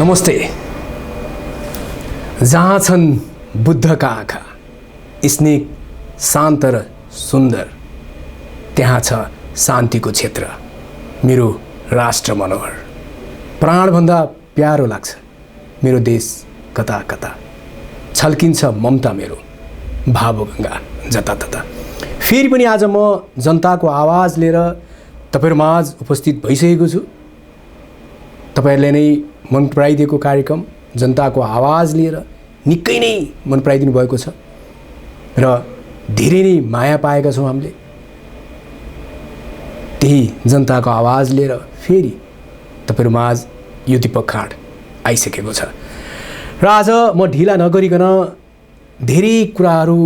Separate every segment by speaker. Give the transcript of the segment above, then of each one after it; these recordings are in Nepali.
Speaker 1: नमस्ते। जहाँ छन् बुद्धका आँखा स्निग्ध शान्त र सुन्दर, त्यहाँ छ शान्तिको क्षेत्र मेरो राष्ट्र मनोहर। प्राणभन्दा प्यारो लाग्छ मेरो देश कता कता, छल्किन्छ ममता मेरो भावगङ्गा जतातता। फेरि पनि आज म जनताको आवाज लिएर तपाईहरु माझ उपस्थित भइसकेको छु। तपाईहरुले नै मन पराइदिएको कार्यक्रम जनताको आवाज लिएर निकै नै मन पराइदिनु भएको छ र धेरै नै माया पाएका छौं हामीले। त्यही जनताको आवाज लिएर फेरि तपाईहरु माझ यो दीपक खाँड आइसकेको छ र आज म ढिला नगरिकन धेरै कुराहरू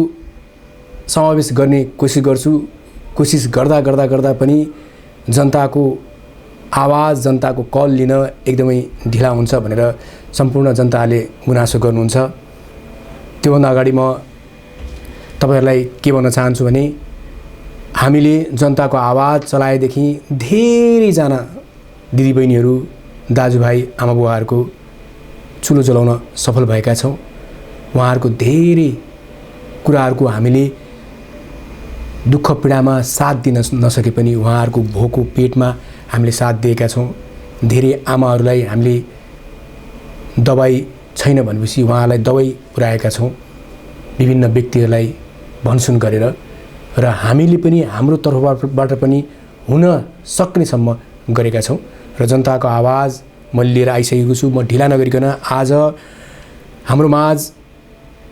Speaker 1: समावेश गर्ने कोसिस गर्छु। कोसिस गर्दा गर्दा गर्दा पनि जनताको आवाज, जनताको कल लिन एकदमै ढिला हुन्छ भनेर सम्पूर्ण जनताले गुनासो गर्नुहुन्छ। त्योभन्दा अगाडि म तपाईहरुलाई के भन्न चाहन्छु भने हामीले जनताको आवाज चलाएदेखि धेरैजना दिदीबहिनीहरू, दाजुभाइ, आमाबुवाहरूको चुलो जलाउन सफल भएका छौं। उहाँहरूको धेरै कुराहरूको हामीले दुःख पीडामा साथ दिन नसके पनि उहाँहरूको भोको पेटमा हामीले साथ दिएका छौं। धेरै आमाहरूलाई हामीले दबाई छैन भनेपछि उहाँलाई दबाई पुर्याएका छौं, विभिन्न व्यक्तिहरूलाई भनसुन गरेर। र हामीले पनि हाम्रो तर्फबाट पनि हुन सक्नेसम्म गरेका छौं र जनताको आवाज म लिएर आइसकेको छु। म ढिला नगरिकन आज हाम्रो माझ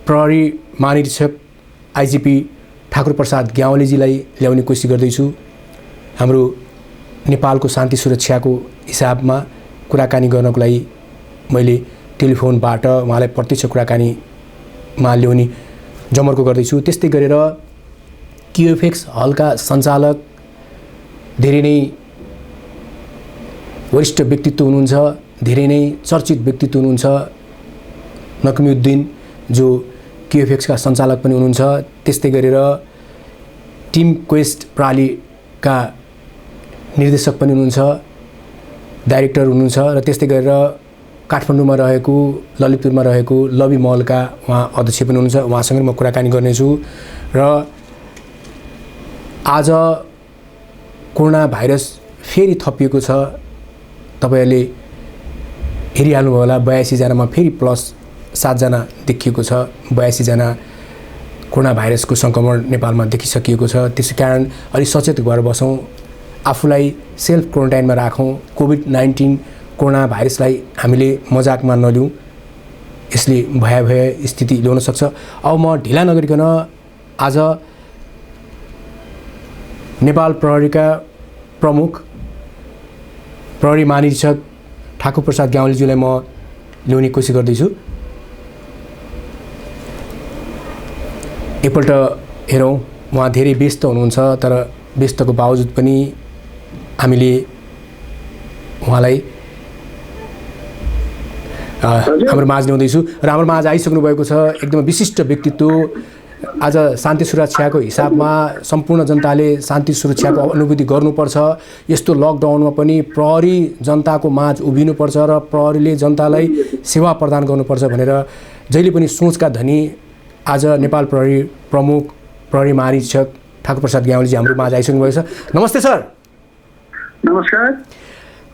Speaker 1: प्रहरी महानिरीक्षक आइजिपी ठाकुर प्रसाद ग्यावालीजीलाई ल्याउने कोसिस गर्दैछु। हाम्रो नेपालको शान्ति सुरक्षाको हिसाबमा कुराकानी गर्नको लागि मैले टेलिफोनबाट उहाँलाई प्रत्यक्ष कुराकानीमा ल्याउने जमर्को गर्दैछु। त्यस्तै गरेर क्युएफएक्स हलका सञ्चालक धेरै नै वरिष्ठ व्यक्तित्व हुनुहुन्छ, धेरै नै चर्चित व्यक्तित्व हुनुहुन्छ। नकमुद्दिन जो क्युएफएक्सका सञ्चालक पनि हुनुहुन्छ। त्यस्तै गरेर टिम क्वेस्ट प्रालीका निर्देशक पनि हुनुहुन्छ, डाइरेक्टर हुनुहुन्छ। र त्यस्तै गरेर काठमाडौँमा रहेको, ललितपुरमा रहेको लबी मलका उहाँ अध्यक्ष पनि हुनुहुन्छ। उहाँसँग म कुराकानी गर्नेछु। र आज कोरोना भाइरस फेरि थपिएको छ। तपाईहरुले हेरिहाल्नुभयो होला, 82 जनामा फेरि प्लस 7 जना देखिएको छ। 82 जना कोरोना भाइरसको संक्रमण नेपालमा देखिसकिएको छ। त्यसैकारण अलि सचेत भएर बसौं, आफूलाई सेल्फ क्वारेन्टाइनमा राखौं। कोभिड-19 कोरोना भाइरसलाई हामीले मजाकमा नलिउँ, यसले भयावह स्थिति ल्याउन सक्छ। अब म ढिला नगरिकन आज नेपाल प्रहरीका प्रमुख प्रहरी महानिरीक्षक ठाकुर प्रसाद ग्यावालीजीलाई म ल्याउने कोसिस गर्दैछु। एकपल्ट हेरौँ, उहाँ धेरै व्यस्त हुनुहुन्छ, तर व्यस्तको बावजुद पनि हामीले उहाँलाई हाम्रो माझ ल्याउँदैछु र हाम्रो माझ आइसक्नु भएको छ एकदम विशिष्ट व्यक्तित्व। आज शान्ति सुरक्षाको हिसाबमा सम्पूर्ण जनताले शान्ति सुरक्षाको अनुभूति गर्नुपर्छ। यस्तो लकडाउनमा पनि प्रहरी जनताको माझ उभिनुपर्छ र प्रहरीले जनतालाई सेवा प्रदान गर्नुपर्छ भनेर जहिले पनि सोचका धनी आज नेपाल प्रहरी प्रमुख प्रहरी महानिरीक्षक ठाकुर प्रसाद ग्यावालीजी हाम्रो माझ आइसक्नु भएको छ। नमस्ते सर।
Speaker 2: नमस्कार।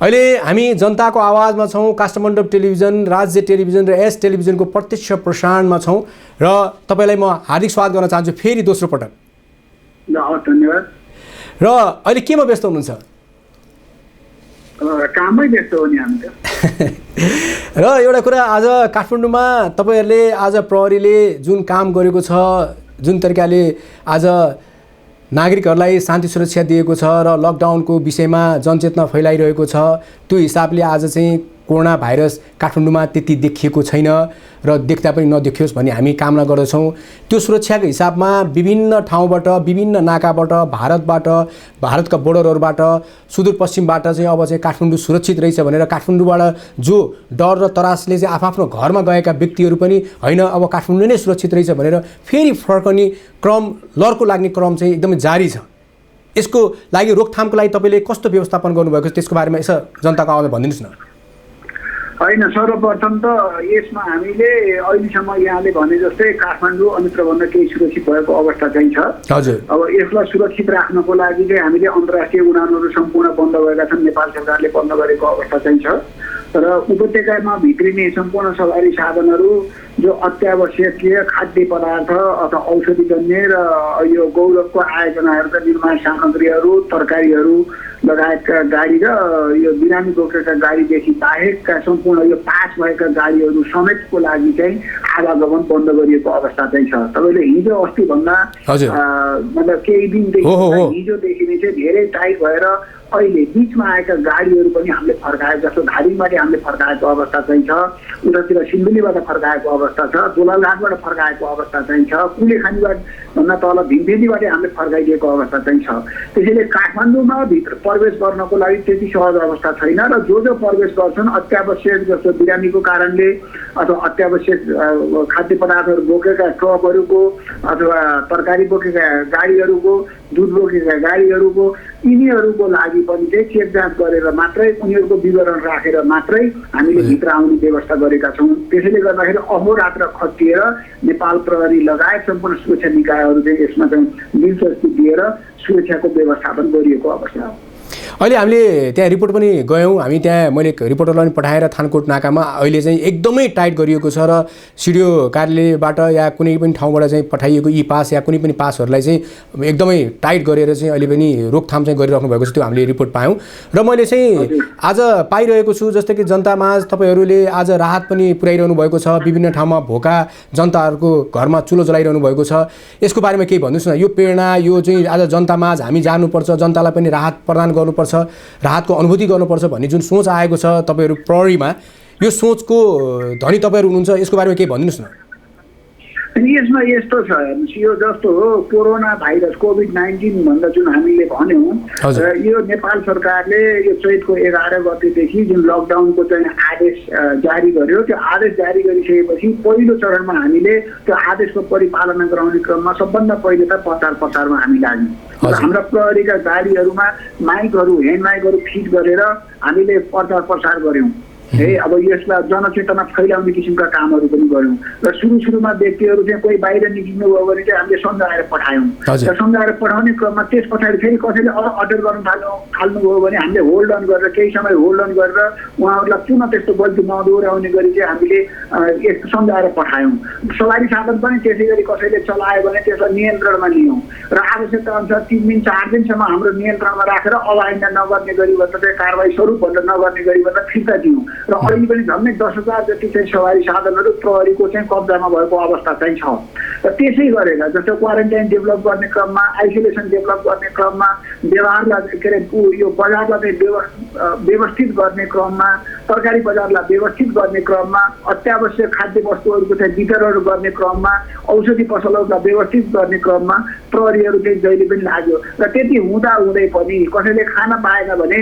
Speaker 1: अहिले हामी जनताको आवाजमा छौं। काष्ठमण्डप टेलिभिजन, राज्य टेलिभिजन र एस टेलिभिजनको प्रत्यक्ष प्रसारणमा छौं र तपाईलाई म हार्दिक स्वागत गर्न चाहन्छु फेरि दोस्रो पटक।
Speaker 2: धन्यवाद।
Speaker 1: र अहिले केमा व्यस्त हुनुहुन्छ?
Speaker 2: काममै व्यस्त हो नि हामी त।
Speaker 1: र एउटा कुरा, आज काठमाडौँमा तपाईहरुले आज प्रहरीले जुन काम गरेको छ, जुन तरिकाले आज नागरिकहरूलाई शान्ति सुरक्षा दिएको छ र लकडाउनको विषयमा जनचेतना फैलाइरहेको छ, त्यो हिसाबले आज चाहिँ कोरोना भाइरस काठमाडौँमा त्यति देखिएको छैन र देख्दा पनि नदेखियोस् भन्ने हामी कामना गर्दछौँ। त्यो सुरक्षाको हिसाबमा विभिन्न ठाउँबाट, विभिन्न नाकाबाट, भारतका बोर्डरहरूबाट, सुदूरपश्चिमबाट चाहिँ अब चाहिँ काठमाडौँ सुरक्षित रहेछ भनेर काठमाडौँबाट जो डर र तरासले चाहिँ आफ्नो घरमा गएका व्यक्तिहरू पनि होइन अब काठमाडौँ नै सुरक्षित रहेछ भनेर फेरि फर्कने क्रम, लड्को लाग्ने क्रम चाहिँ एकदमै जारी छ। यसको लागि रोकथामको लागि तपाईले कस्तो व्यवस्थापन गर्नुभएको छ त्यसको बारेमा यसो जनताको आवाजमा भनिदिनुस् न।
Speaker 2: होइन, सर्वप्रथम त यसमा हामीले अहिलेसम्म यहाँले भने जस्तै काठमाडौँ अन्यत्रभन्दा केही सुरक्षित भएको अवस्था चाहिँ छ।
Speaker 1: हजुर।
Speaker 2: अब यसलाई सुरक्षित राख्नको लागि चाहिँ हामीले अन्तर्राष्ट्रिय उडानहरू सम्पूर्ण बन्द गरेका छन्, नेपाल सरकारले बन्द गरेको अवस्था चाहिँ छ। र उपत्यकामा भित्रिने सम्पूर्ण सवारी साधनहरू जो अत्यावश्यकीय खाद्य पदार्थ अथवा औषधिजन्य र यो गौरवको आयोजनाहरूका निर्माण सामग्रीहरू, तरकारीहरू लगायतका गाडी र यो बिरामी बोकेका गाडीदेखि बाहेकका सम्पूर्ण यो पास भएका गाडीहरू समेतको लागि चाहिँ आवागमन बन्द गरिएको अवस्था चाहिँ छ। तपाईँले हिजो अस्तिभन्दा मतलब केही दिनदेखि हिजोदेखि नै चाहिँ धेरै टाइट भएर अहिले बिचमा आएका गाडीहरू पनि हामीले फर्काएको, जस्तो धादिङबाट हामीले फर्काएको अवस्था चाहिँ छ, उतातिर सिन्धुलीबाट फर्काएको अवस्था छ, दोलाघाटबाट फर्काएको अवस्था चाहिँ छ, कुलेखानीबाट भन्दा तल भीमफेदीबाट हामीले फर्काइदिएको अवस्था चाहिँ छ। त्यसैले काठमाडौँमा भित्र प्रवेश गर्नको लागि त्यति सहज अवस्था छैन र जो प्रवेश गर्छन् अत्यावश्यक जस्तो बिरामीको कारणले अथवा अत्यावश्यक खाद्य पदार्थहरू बोकेका ट्रकहरूको अथवा तरकारी बोकेका गाडीहरूको, दुध बोकेका गाडीहरूको, यिनीहरूको लागि पनि चाहिँ चेक जाँच गरेर मात्रै उनीहरूको विवरण राखेर मात्रै हामीले भित्र आउने व्यवस्था गरेका छौँ। त्यसैले गर्दाखेरि अहोरात्र खटिएर नेपाल प्रहरी लगायत सम्पूर्ण सुरक्षा निकायहरू चाहिँ यसमा चाहिँ दिलचस्पी दिएर सुरक्षाको व्यवस्थापन गरिएको अवस्था हो।
Speaker 1: अहिले हामीले त्यहाँ रिपोर्ट पनि गयौँ, हामी त्यहाँ मैले रिपोर्टरलाई पनि पठाएर थानकोट नाकामा अहिले चाहिँ एकदमै टाइट गरिएको छ र सिडिओ कार्यालयबाट या कुनै पनि ठाउँबाट चाहिँ पठाइएको ई पास या कुनै पनि पासहरूलाई चाहिँ एकदमै टाइट गरेर चाहिँ अहिले पनि रोकथाम चाहिँ गरिराख्नु भएको छ, त्यो हामीले रिपोर्ट पायौँ। र मैले चाहिँ आज पाइरहेको छु जस्तै कि जनतामाझ तपाईँहरूले आज राहत पनि पुर्याइरहनु भएको छ, विभिन्न ठाउँमा भोका जनताहरूको घरमा चुलो जलाइरहनु भएको छ। यसको बारेमा केही भन्नुहोस् न। यो प्रेरणा यो चाहिँ आज जनतामाझ हामी जानुपर्छ, जनतालाई पनि राहत प्रदान गर्नुपर्छ, राहतको अनुभूति गर्नुपर्छ भन्ने जुन सोच आएको छ तपाईँहरू प्रहरीमा, यो सोचको धनी तपाईँहरू हुनुहुन्छ, यसको बारेमा केही भनिदिनुहोस् न।
Speaker 2: अनि यसमा यस्तो छ, यो जस्तो हो कोरोना भाइरस कोभिड-19 भन्दा जुन हामीले भन्यौँ, यो नेपाल सरकारले यो चैतको 11 गतेदेखि जुन लकडाउनको चाहिँ आदेश जारी गर्यो, त्यो आदेश जारी गरिसकेपछि पहिलो चरणमा हामीले त्यो आदेशको परिपालना गराउने क्रममा सबभन्दा पहिले त प्रचारमा हामी लाग्यौँ। हाम्रा प्रहरीका गाडीहरूमा माइकहरू, ह्यान्ड माइकहरू फिट गरेर हामीले प्रचार गर्यौँ है। अब यसलाई जनचेतना फैलाउने किसिमका कामहरू पनि गर्यौँ र सुरुमा व्यक्तिहरू चाहिँ कोही बाहिर निस्किनु भयो भने चाहिँ हामीले सम्झाएर पठायौँ र सम्झाएर पठाउने क्रममा त्यस पछाडि फेरि कसैले अर्डर गर्न थाल्नुभयो भने हामीले होल्ड अन गरेर केही समय होल्ड अन गरेर उहाँहरूलाई पुनः त्यस्तो गल्ती नदोहोऱ्याउने गरी चाहिँ हामीले यस्तो सम्झाएर पठायौँ। सवारी साधन पनि त्यसै गरी कसैले चलायो भने त्यसलाई नियन्त्रणमा लियौँ र आवश्यकता अनुसार 3 दिन 4 दिनसम्म हाम्रो नियन्त्रणमा राखेर अवहेलना नगर्ने गरी भन्दा चाहिँ कारवाही स्वरूप भनेर नगर्ने गरी भन्दा फिर्ता दियौँ र अहिले पनि झन्डै 10,000 जति चाहिँ सवारी साधनहरू प्रहरीको चाहिँ कब्जामा भएको अवस्था चाहिँ छ। र त्यसै गरेर जस्तो क्वारेन्टाइन डेभलप गर्ने क्रममा, आइसोलेसन डेभलप गर्ने क्रममा, व्यवहारलाई के अरे यो बजारलाई व्यवस्थित गर्ने क्रममा, तरकारी बजारलाई व्यवस्थित गर्ने क्रममा, अत्यावश्यक खाद्य वस्तुहरूको चाहिँ वितरण गर्ने क्रममा, औषधि पसलहरूलाई व्यवस्थित गर्ने क्रममा प्रहरीहरू चाहिँ जहिले पनि लाग्यो। र त्यति हुँदै पनि कसैले खाना पाएन भने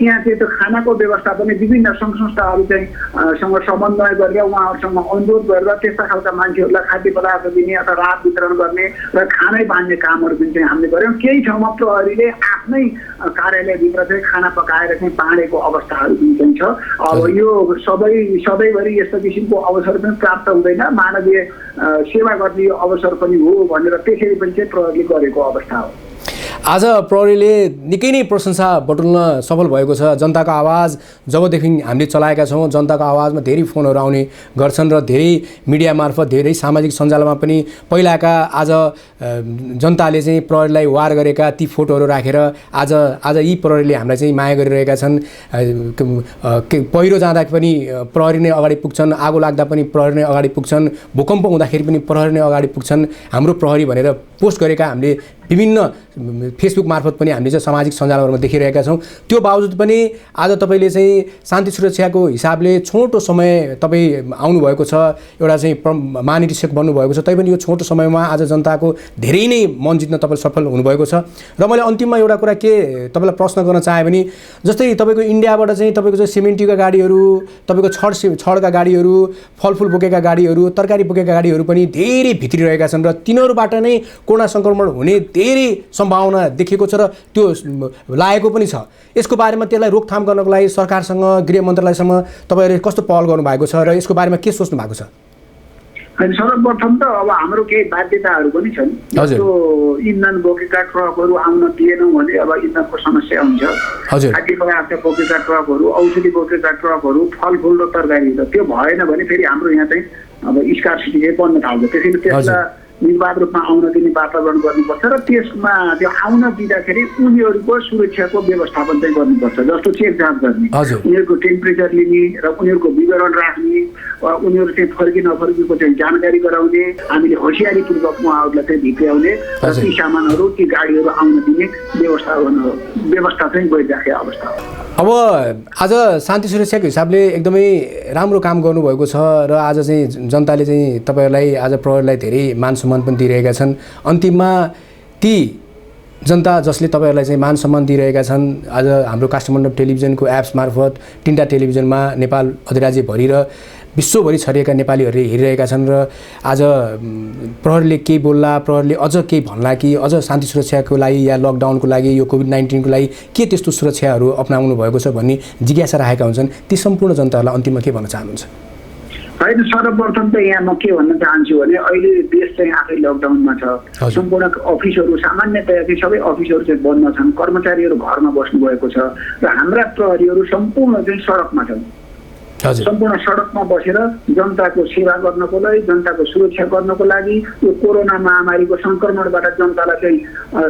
Speaker 2: त्यहाँ चाहिँ त्यो खानाको व्यवस्था पनि विभिन्न सङ्घ संस्थाहरू चाहिँ सँग समन्वय गरेर उहाँहरूसँग अनुरोध गरेर त्यस्ता खालका मान्छेहरूलाई खाद्य पदार्थ दिने अथवा राहत वितरण गर्ने र खानै बाँध्ने कामहरू पनि चाहिँ हामीले गऱ्यौँ। केही ठाउँमा प्रहरीले आफ्नै कार्यालयभित्र चाहिँ खाना पकाएर चाहिँ बाँडेको अवस्थाहरू पनि चाहिँ छ। अब यो सधैँभरि यस्तो किसिमको अवसर पनि प्राप्त हुँदैन, मानवीय सेवा गर्ने यो अवसर पनि हो भनेर त्यसरी पनि चाहिँ प्रहरीले गरेको अवस्था हो।
Speaker 1: आज प्रहरीले निकै नै प्रशंसा बटुल्न सफल भएको छ। जनताको आवाज जबदेखि हामीले चलाएका छौँ, जनताको आवाजमा धेरै फोनहरू आउने गर्छन् र धेरै मिडिया मार्फत, धेरै सामाजिक सञ्जालमा पनि पहिलाका आज जनताले चाहिँ प्रहरीलाई वार गरेका ती फोटोहरू राखेर आज यी प्रहरीले हामीलाई चाहिँ माया गरिरहेका छन्। पहिरो जाँदा पनि प्रहरी नै अगाडि पुग्छन्, आगो लाग्दा पनि प्रहरी नै अगाडि पुग्छन्, भूकम्प हुँदाखेरि पनि प्रहरी नै अगाडि पुग्छन्, हाम्रो प्रहरी भनेर पोस्ट गरेका हामीले विभिन्न फेसबुक मार्फत पनि हामीले चाहिँ सामाजिक सञ्जालहरूमा देखिरहेका छौँ। त्यो बावजुद पनि आज तपाईँले चाहिँ शान्ति सुरक्षाको हिसाबले छोटो समय तपाईँ आउनुभएको छ, एउटा चाहिँ महानिरीक्षक बन्नुभएको छ, तैपनि यो छोटो समयमा आज जनताको धेरै नै मन जित्न तपाईँ सफल हुनुभएको छ। र मैले अन्तिममा एउटा कुरा के तपाईँलाई प्रश्न गर्न चाहेँ भने जस्तै तपाईँको इन्डियाबाट चाहिँ तपाईँको चाहिँ सिमेन्टीका गाडीहरू, तपाईँको छडका गाडीहरू, फलफुल बोकेका गाडीहरू, तरकारी बोकेका गाडीहरू पनि धेरै भित्रिरहेका छन् र तिनीहरूबाट नै कोरोना सङ्क्रमण हुने धेरै सम्भावना देखिएको छ र त्यो लागेको पनि छ। यसको बारेमा त्यसलाई रोकथाम गर्नको लागि सरकारसँग गृह मन्त्रालयसँग तपाईँहरूले कस्तो पहल गर्नुभएको छ र यसको बारेमा के सोच्नु भएको छ?
Speaker 2: सर्वप्रथम त अब हाम्रो केही बाध्यताहरू पनि छन्। जस्तो इन्धन बोकेका ट्रकहरू आउन दिएनौँ भने अब इन्धनको समस्या हुन्छ। खाद्य पदार्थ बोकेका ट्रकहरू, औषधि बोकेका ट्रकहरू, फलफुल र तरकारी, त्यो भएन भने फेरि हाम्रो यहाँ चाहिँ अब स्कार्सिटी चाहिँ बढ्न थाल्छ। त्यसैले त्यसलाई निर्वाध रूपमा आउन दिने वातावरण गर्नुपर्छ र त्यसमा त्यो आउन दिँदाखेरि उनीहरूको सुरक्षाको व्यवस्थापन चाहिँ गर्नुपर्छ। जस्तो चेक जाँच गर्ने, उनीहरूको टेम्परेचर लिने र उनीहरूको विवरण राख्ने, उनीहरू चाहिँ फर्की नफर्कीको चाहिँ जानकारी गराउने, हामीले होसियारीपूर्वक उहाँहरूलाई चाहिँ भित्र्याउने र ती सामानहरू ती गाडीहरू आउन दिने व्यवस्था चाहिँ गरिराखेको अवस्था हो।
Speaker 1: अब आज शान्ति सुरक्षाको हिसाबले एकदमै राम्रो काम गर्नुभएको छ र आज चाहिँ जनताले चाहिँ तपाईँहरूलाई आज प्रहरीलाई धेरै मान सम्मान पनि दिइरहेका छन्। अन्तिममा ती जनता जसले तपाईँहरूलाई चाहिँ मान सम्मान दिइरहेका छन्, आज हाम्रो काष्ठमण्डप टेलिभिजनको एप्स मार्फत 3टा टेलिभिजनमा नेपाल अधिराज्यभरि र विश्वभरि छरिएका नेपालीहरूले हेरिरहेका छन् र आज प्रहरीले केही बोल्ला, प्रहरीले अझ केही भन्ला कि अझ शान्ति सुरक्षाको लागि या लकडाउनको लागि यो कोभिड-19 को लागि के त्यस्तो सुरक्षाहरू अपनाउनु भएको छ भन्ने जिज्ञासा राखेका हुन्छन्। ती सम्पूर्ण जनताहरूलाई अन्तिममा के भन्न चाहनुहुन्छ?
Speaker 2: होइन, सर्वप्रथम त यहाँ म के भन्न चाहन्छु भने अहिले देश चाहिँ आफै लकडाउनमा छ। सम्पूर्ण अफिसहरू सामान्यतया चाहिँ सबै अफिसहरू चाहिँ बन्द छन्, कर्मचारीहरू घरमा बस्नुभएको छ र हाम्रा प्रहरीहरू सम्पूर्ण चाहिँ सडकमा छन्। सम्पूर्ण सडकमा बसेर जनताको सेवा गर्नको लागि, जनताको सुरक्षा गर्नको लागि, यो कोरोना महामारीको सङ्क्रमणबाट जनतालाई चाहिँ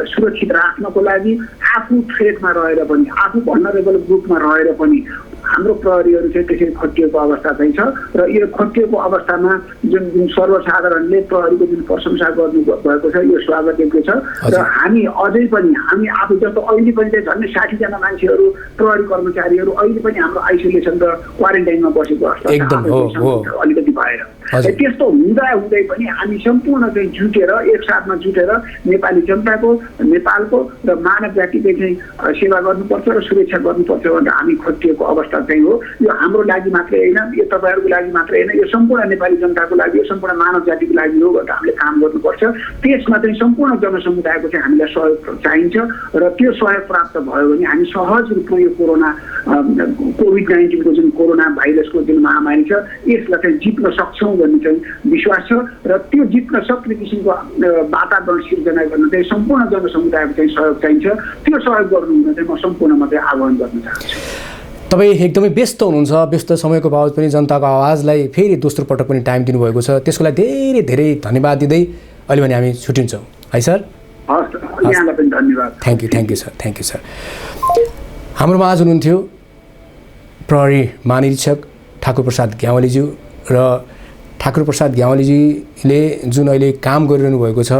Speaker 2: सुरक्षित राख्नको लागि आफू थ्रेटमा रहेर पनि, आफू भल्नरेबल ग्रुपमा रहेर पनि हाम्रो प्रहरीहरू चाहिँ त्यसरी खटिएको अवस्था चाहिँ छ र यो खटिएको अवस्थामा जुन सर्वसाधारणले प्रहरीको जुन प्रशंसा गर्नुभएको छ यो स्वागतयोग्य छ र हामी अझै पनि हामी आफू जस्तो अहिले पनि चाहिँ झन्डै 60 जना मान्छेहरू प्रहरी कर्मचारीहरू अहिले पनि हाम्रो आइसोलेसन र क्वारेन्टाइनमा बसेको अवस्था अलिकति भएर त्यस्तो हुँदा हुँदै पनि हामी सम्पूर्ण चाहिँ जुटेर एकसाथमा जुटेर नेपाली जनताको, नेपालको र मानव जातिको चाहिँ सेवा गर्नुपर्छ र सुरक्षा गर्नुपर्छ भनेर हामी खटिएको अवस्था चाहिँ हो। यो हाम्रो लागि मात्रै होइन, यो तपाईँहरूको लागि मात्रै होइन, यो सम्पूर्ण नेपाली जनताको लागि, यो सम्पूर्ण मानव जातिको लागि हो भनेर हामीले काम गर्नुपर्छ। त्यसमा चाहिँ सम्पूर्ण जनसमुदायको चाहिँ हामीलाई सहयोग चाहिन्छ र त्यो सहयोग प्राप्त भयो भने हामी सहज रूपमा यो कोरोना कोभिड-19 को जुन कोरोना भाइरसको जुन महामारी छ यसलाई चाहिँ जित्न सक्छौँ भन्ने चाहिँ विश्वास छ र त्यो जित्न सक्ने किसिमको वातावरण सिर्जना गर्न चाहिँ सम्पूर्ण जनसमुदायको चाहिँ सहयोग चाहिन्छ। त्यो सहयोग गर्नु हुन चाहिँ म सम्पूर्णमा चाहिँ आह्वान गर्न चाहन्छु।
Speaker 1: तपाईँ एकदमै व्यस्त हुनुहुन्छ, व्यस्त समयको बावजुद पनि जनताको आवाजलाई फेरि दोस्रो पटक पनि टाइम दिनुभएको छ, त्यसको लागि धेरै धेरै धन्यवाद दिँदै अहिले भने हामी छुट्टिन्छौँ है सर।
Speaker 2: हस्, यहाँलाई पनि धन्यवाद।
Speaker 1: Thank you sir, thank you sir. हाम्रोमा आज हुनुहुन्थ्यो प्रहरी महानिरीक्षक ठाकुर प्रसाद ग्यावालीज्यू र ठाकुर प्रसाद ग्यावालीजीले जुन अहिले काम गरिरहनु भएको छ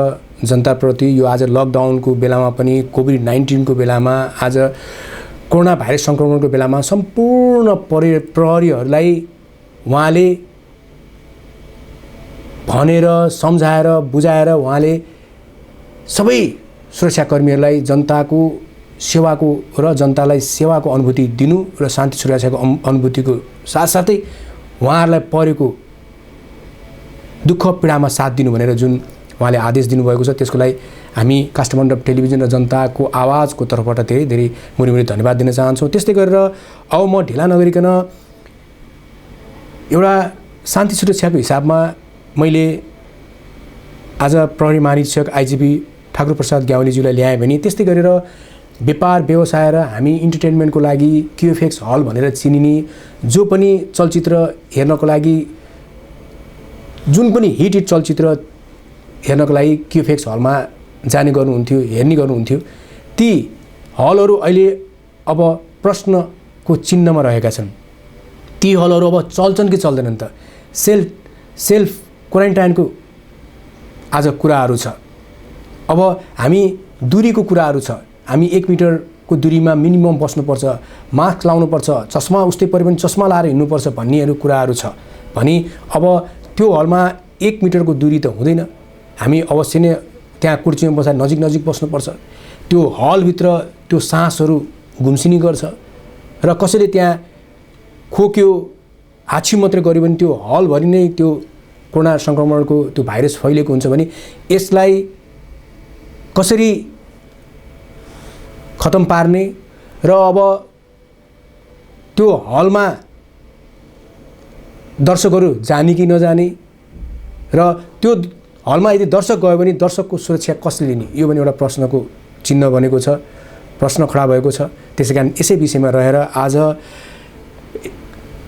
Speaker 1: जनताप्रति, यो आज लकडाउनको बेलामा पनि, कोभिड-19 को बेलामा, आज कोरोना भाइरस सङ्क्रमणको बेलामा सम्पूर्ण प्रहरीहरूलाई उहाँले भनेर सम्झाएर बुझाएर उहाँले सबै सुरक्षाकर्मीहरूलाई जनताको सेवाको र जनतालाई सेवाको अनुभूति दिनु र शान्ति सुरक्षाको अनुभूतिको साथसाथै उहाँहरूलाई परेको दुःख पीडामा साथ दिनु भनेर जुन उहाँले आदेश दिनुभएको छ त्यसको लागि हामी काष्ठमण्डप टेलिभिजन र जनताको आवाजको तर्फबाट धेरै धेरै मुरी धन्यवाद दिन चाहन्छौँ। त्यस्तै गरेर अब म ढिला नगरिकन एउटा शान्ति सुरक्षाको हिसाबमा मैले आज प्रहरी महानिरीक्षक आइजिपी ठाकुर प्रसाद ग्यावालीज्यूलाई ल्याएँ भने त्यस्तै गरेर व्यापार व्यवसाय र हामी इन्टरटेनमेन्टको लागि क्युएफएक्स हल भनेर चिनिने जो पनि चलचित्र हेर्नको लागि, जुन पनि हिट चलचित्र हेर्नको लागि क्युएफएक्स हलमा जाने गर्नुहुन्थ्यो, हेर्ने गर्नुहुन्थ्यो, ती हलहरू अहिले अब प्रश्नको चिन्हमा रहेका छन्। ती हलहरू अब चल्छन् कि चल्दैनन् त? सेल्फ क्वारेन्टाइनको आज कुराहरू छ। अब हामी दूरीको कुराहरू छ, हामी 1 मिटरको दूरीमा मिनिमम बस्नुपर्छ, मास्क लाउनुपर्छ, चस्मा उस्तै पऱ्यो भने चस्मा लाएर हिँड्नुपर्छ भन्नेहरू कुराहरू छ भने अब त्यो हलमा 1 मिटरको दूरी त हुँदैन। हामी अवश्य नै त्यहाँ कुर्सीमा बसेर नजिक बस्नुपर्छ। त्यो हलभित्र त्यो सासहरू गुम्सिने गर्छ र कसैले त्यहाँ खोक्यो, हाछी मात्रै गर्यो भने त्यो हलभरि नै त्यो कोरोना सङ्क्रमणको त्यो भाइरस फैलिएको हुन्छ भने यसलाई कसरी खतम पार्ने र अब त्यो हलमा दर्शकहरू जाने कि नजाने र त्यो हलमा यदि दर्शक गयो भने दर्शकको सुरक्षा कसले लिने यो पनि एउटा प्रश्नको चिन्ह बनेको छ, प्रश्न खडा भएको छ। त्यसै कारण यसै विषयमा रहेर आज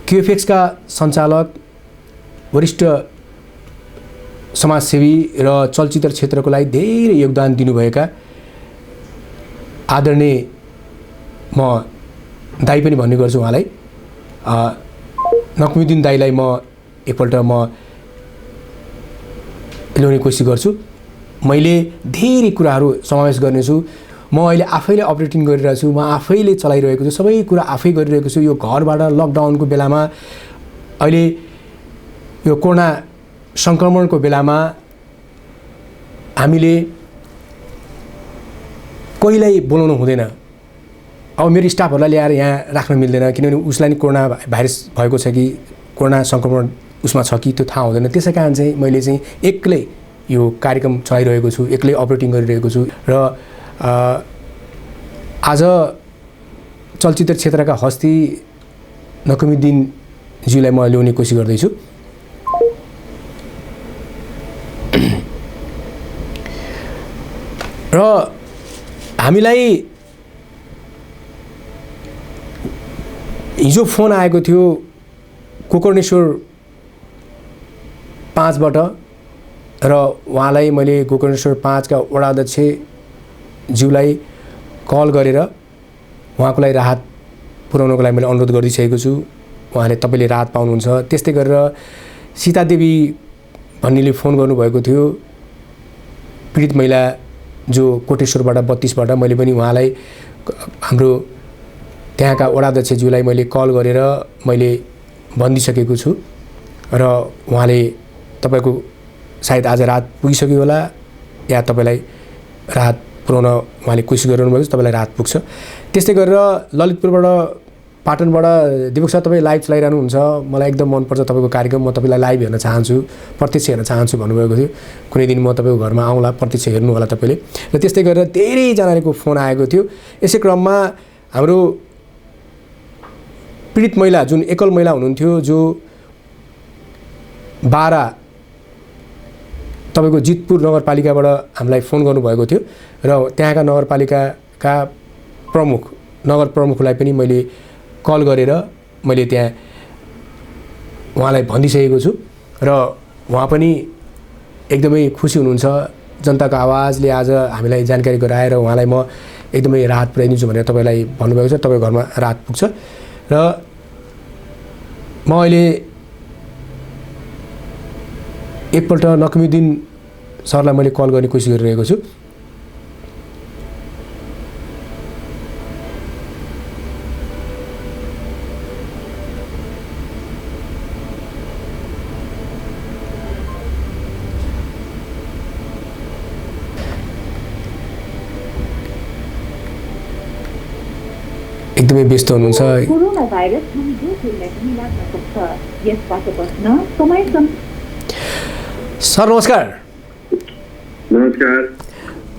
Speaker 1: क्युएफएक्सका सञ्चालक, वरिष्ठ समाजसेवी र चलचित्र क्षेत्रको लागि धेरै योगदान दिनुभएका आदरणीय म दाई पनि भन्ने गर्छु उहाँलाई, नक्मुद्दिन दाईलाई म एकपल्ट म ल्याउने कोसिस गर्छु। मैले धेरै कुराहरू समावेश गर्नेछु। म अहिले आफैले अपरेटिङ गरिरहेको छु, म आफैले चलाइरहेको छु, सबै कुरा आफै गरिरहेको छु। यो घरबाट लकडाउनको बेलामा, अहिले यो कोरोना सङ्क्रमणको बेलामा हामीले कहिल्यै बोलाउनु हुँदैन। अब मेरो स्टाफहरूलाई ल्याएर यहाँ राख्न मिल्दैन, किनभने उसलाई नि कोरोना भाइरस भएको छ कि कोरोना सङ्क्रमण उसमा छ कि त्यो थाहा हुँदैन। त्यसै कारण चाहिँ मैले चाहिँ एक्लै यो कार्यक्रम चलाइरहेको छु, एक्लै अपरेटिङ गरिरहेको छु। र आज चलचित्र क्षेत्रका हस्ती नकिमुद्दिनज्यूलाई म ल्याउने कोसिस गर्दैछु। र हामीलाई हिजो फोन आएको थियो गोकर्णेश्वर 5 बाट र उहाँलाई मैले गोकर्णेश्वर 5 का वडा अध्यक्ष ज्यूलाई कल गरेर उहाँको लागि राहत पुर्याउनको लागि मैले अनुरोध गरिसकेको छु। उहाँले तपाईँले राहत पाउनुहुन्छ। त्यस्तै गरेर सीतादेवी भन्नेले फोन गर्नुभएको थियो, पीडित महिला जो कोटेश्वरबाट 32 बाट। मैले पनि उहाँलाई, हाम्रो त्यहाँका वडा अध्यक्षज्यूलाई मैले कल गरेर मैले भनिदिइसकेको छु र उहाँले तपाईँको सायद आज रात पुगिसक्यो होला या तपाईँलाई राहत पुर्याउन उहाँले कोसिस गरिरहनु भएको छ, तपाईँलाई राहत पुग्छ। त्यस्तै गरेर ललितपुरबाट, पाटनबाट दिपक सर तपाईँ लाइभ चलाइरहनुहुन्छ, मलाई एकदम मनपर्छ तपाईँको कार्यक्रम, म तपाईँलाई लाइभ हेर्न चाहन्छु, प्रत्यक्ष हेर्न चाहन्छु भन्नुभएको थियो। कुनै दिन म तपाईँको घरमा आउँला, प्रत्यक्ष हेर्नु होला तपाईँले। र त्यस्तै गरेर धेरैजनाको फोन आएको थियो। यसै क्रममा हाम्रो पीडित महिला, जुन एकल महिला हुनुहुन्थ्यो, जो 12 तपाईँको जितपुर नगरपालिकाबाट हामीलाई फोन गर्नुभएको थियो र त्यहाँका नगरपालिकाका नगर प्रमुखलाई पनि मैले कल गरेर मैले त्यहाँ उहाँलाई भनिसकेको छु र उहाँ पनि एकदमै खुसी हुनुहुन्छ। जनताको आवाजले आज हामीलाई जानकारी गराएर उहाँलाई म एकदमै राहत पुर्याइदिन्छु भनेर तपाईँलाई भन्नुभएको छ। तपाईँको घरमा राहत पुग्छ। र म अहिले एकपल्ट नकिमुद्दिन सरलाई मैले कल गर्ने कोसिस गरिरहेको छु। एकदमै व्यस्त हुनुहुन्छ।
Speaker 3: कोरोना भाइरस हम जो कुरालाई पनि लाग्न सक्छ, यसबाट बच्न समय
Speaker 1: सर नमस्कार।
Speaker 2: नमस्कार।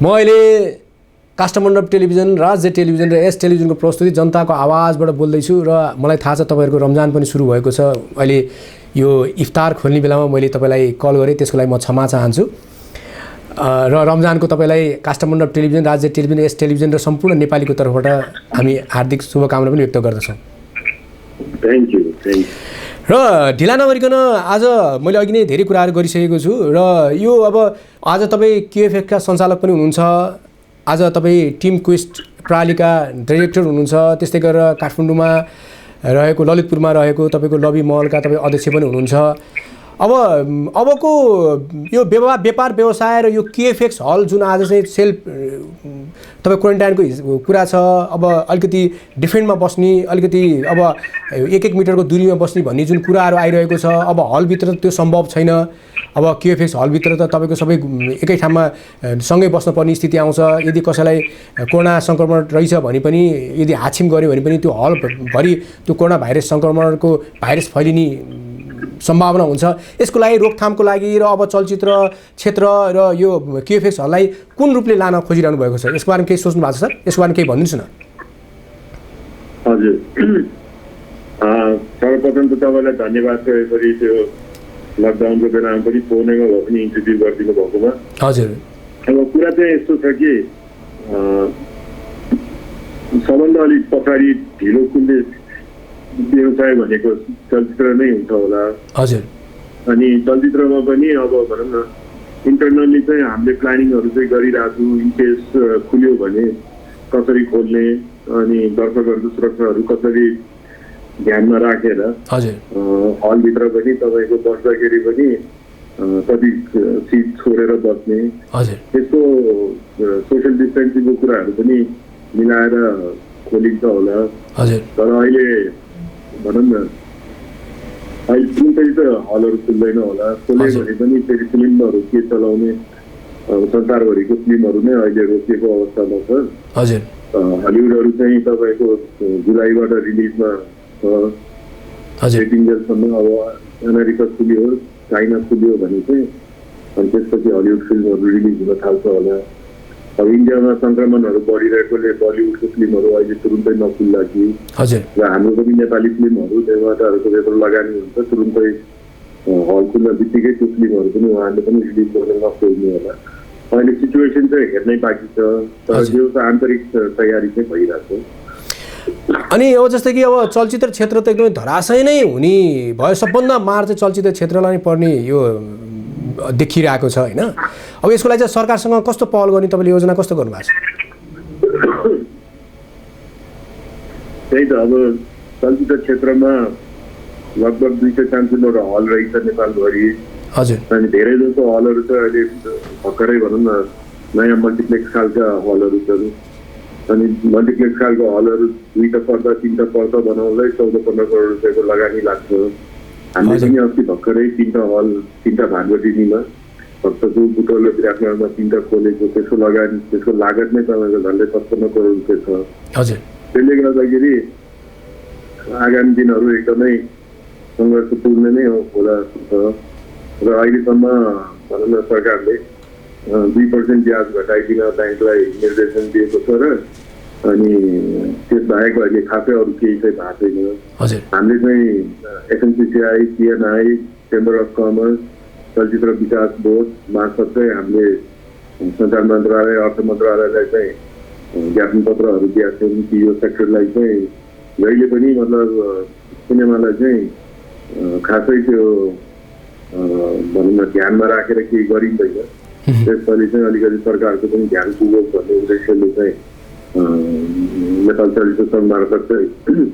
Speaker 1: म अहिले काष्ठमण्डप टेलिभिजन, राज्य टेलिभिजन र यस टेलिभिजनको प्रस्तुति जनताको आवाजबाट बोल्दैछु र मलाई थाहा छ तपाईँहरूको रमजान पनि सुरु भएको छ। अहिले यो इफ्तार खोल्ने बेलामा मैले तपाईँलाई कल गरेँ, त्यसको लागि म क्षमा चाहन्छु। र रमजानको तपाईँलाई काष्ठमण्डप टेलिभिजन, राज्य टेलिभिजन, यस टेलिभिजन र सम्पूर्ण नेपालीको तर्फबाट हामी हार्दिक शुभकामना पनि व्यक्त गर्दछौँ।
Speaker 2: Thank you.
Speaker 1: र ढिला नगरिकन आज मैले अघि नै धेरै कुराहरू गरिसकेको छु र यो अब आज तपाईँ क्युएफएक्सका सञ्चालक पनि हुनुहुन्छ, आज तपाईँ टिम क्वेस्ट प्रणालीका डाइरेक्टर हुनुहुन्छ, त्यस्तै गरेर काठमाडौँमा रहेको, ललितपुरमा रहेको तपाईँको लबी मलका तपाईँ अध्यक्ष पनि हुनुहुन्छ। अबको यो व्यापार व्यवसाय र यो क्युएफएक्स हल जुन आज चाहिँ सेल्फ तपाईँ क्वारेन्टाइनको कुरा छ, अब अलिकति डिफेन्टमा बस्ने, अलिकति अब 1-1 मिटरको दूरीमा बस्ने भन्ने जुन कुराहरू आइरहेको छ, अब हलभित्र त्यो सम्भव छैन। अब क्युएफएक्स हलभित्र त तपाईँको सबै एकै ठाउँमा सँगै बस्नुपर्ने स्थिति आउँछ। यदि कसैलाई कोरोना सङ्क्रमण रहेछ भने पनि, यदि हाछिम गऱ्यो भने पनि त्यो हलभरि त्यो कोरोना भाइरस सङ्क्रमणको भाइरस फैलिने सम्भावना हुन्छ। यसको लागि रोकथामको लागि र अब चलचित्र क्षेत्र र यो क्युएफएक्सहरूलाई कुन रूपले लान खोजिरहनु भएको छ, यसको बारेमा केही सोच्नु भएको छ सर? यसको बारेमा केही भनिदिनुहोस् न।
Speaker 4: हजुर, सर्वप्रथम त तपाईँलाई धन्यवाद छ यसरी त्यो लकडाउनको बेलामा पनि फोनमा भए पनि इन्टरभ्यू गरिदिनु भएकोमा।
Speaker 1: हजुर,
Speaker 4: अब कुरा चाहिँ यस्तो छ कि सबभन्दा अलिक पछाडि ढिलो कुल्ले व्यवसाय भनेको चलचित्र नै हुन्छ होला।
Speaker 1: हजुर,
Speaker 4: अनि चलचित्रमा पनि अब भनौँ न इन्टरनल्ली चाहिँ हामीले प्लानिङहरू चाहिँ गरिरहेको छौँ। इनकेस खुल्यो भने कसरी खोल्ने अनि दर्शकहरूको सुरक्षाहरू कसरी ध्यानमा राखेर हलभित्र पनि तपाईँको बस्दाखेरि पनि कति सिट छोडेर बस्ने, त्यसको सोसियल डिस्टेन्सिङको कुराहरू पनि मिलाएर खोलिन्छ होला। तर अहिले भनौँ न अहिले जुन चाहिँ त हलहरू खुल्दैन होला, खोल्यो भने पनि फेरि फिल्महरू के चलाउने संसारभरिको फिल्महरू नै अहिले रोकिएको अवस्थामा छ। हलिउडहरू चाहिँ तपाईँको जुलाईबाट रिलिजमा सेटिङ्जेलसम्म अब अमेरिका खुल्यो, चाइना खुल्यो भने चाहिँ अनि त्यसपछि हलिउड फिल्महरू रिलिज हुन थाल्छ होला। अब इन्डियामा सङ्क्रमणहरू बढिरहेकोले बलिउडको फिल्महरू अहिले तुरुन्तै नखुल्ला कि र हाम्रो पनि नेपाली फिल्महरू निर्माताहरूको त्यत्रो लगानी हुन्छ, तुरुन्तै हल खुल्न बित्तिकै त्यो फिल्महरू पनि उहाँहरूले पनि रिलिज गर्न नखोज्ने होला। अहिले सिचुएसन चाहिँ हेर्नै बाँकी छ, तर त्यो त आन्तरिक तयारी चाहिँ भइरहेको छ।
Speaker 1: अनि अब जस्तै कि अब चलचित्र क्षेत्र त एकदमै धराशय नै हुने भयो, सबभन्दा मार चाहिँ चलचित्र क्षेत्रलाई नै पर्ने यो देखिरहेको छ होइन। अब यसको लागि चाहिँ सरकारसँग कस्तो पहल गर्ने तपाईँले योजना कस्तो गर्नुभएको छ?
Speaker 4: त्यही त अब चलचित्र क्षेत्रमा लगभग 200-300 हल रहेछ नेपालभरि।
Speaker 1: हजुर,
Speaker 4: अनि धेरै जस्तो हलहरू चाहिँ अहिले भर्खरै भनौँ न नयाँ मल्टिप्लेक्स खालका हलहरू छन्। अनि मल्टिप्लेक्स खालको हलहरू 2टा पर्दा 3टा पर्दा बनाउनलाई 14-15 करोड रुपियाँको लगानी लाग्छ। हामीले पनि अस्ति भर्खरै 3टा हल 3टा भागवटिनीमा भक्तपुर बुटोल विराटनगरमा 3टा खोलेको, त्यसको लगानी त्यसको लागत नै तपाईँको झन्डै 55 करोड रुपियाँ छ। त्यसले गर्दाखेरि आगामी दिनहरू एकदमै सङ्घर्षपूर्ण नै होला छ र अहिलेसम्म भनौँ न सरकारले 2% ब्याज घटाइदिन ब्याङ्कलाई निर्देशन दिएको छ र अनि त्यसबाहेक अहिले खासै अरू केही चाहिँ भएको छैन। हामीले चाहिँ एसएनसिसिआई, सिएनआई, चेम्बर अफ कमर्स, चलचित्र विकास बोर्ड मार्फत चाहिँ हामीले सञ्चार मन्त्रालय, अर्थ मन्त्रालयलाई चाहिँ ज्ञापन पत्रहरू दिएका छौँ कि यो सेक्टरलाई चाहिँ जहिले पनि मतलब सिनेमालाई चाहिँ खासै त्यो भनौँ न ध्यानमा राखेर केही गरिँदैन, त्यसपालि चाहिँ अलिकति सरकारको पनि ध्यान पुगोस् भन्ने उद्देश्यले चाहिँ नेपाल चलचित्र सङ्घ मार्फत चाहिँ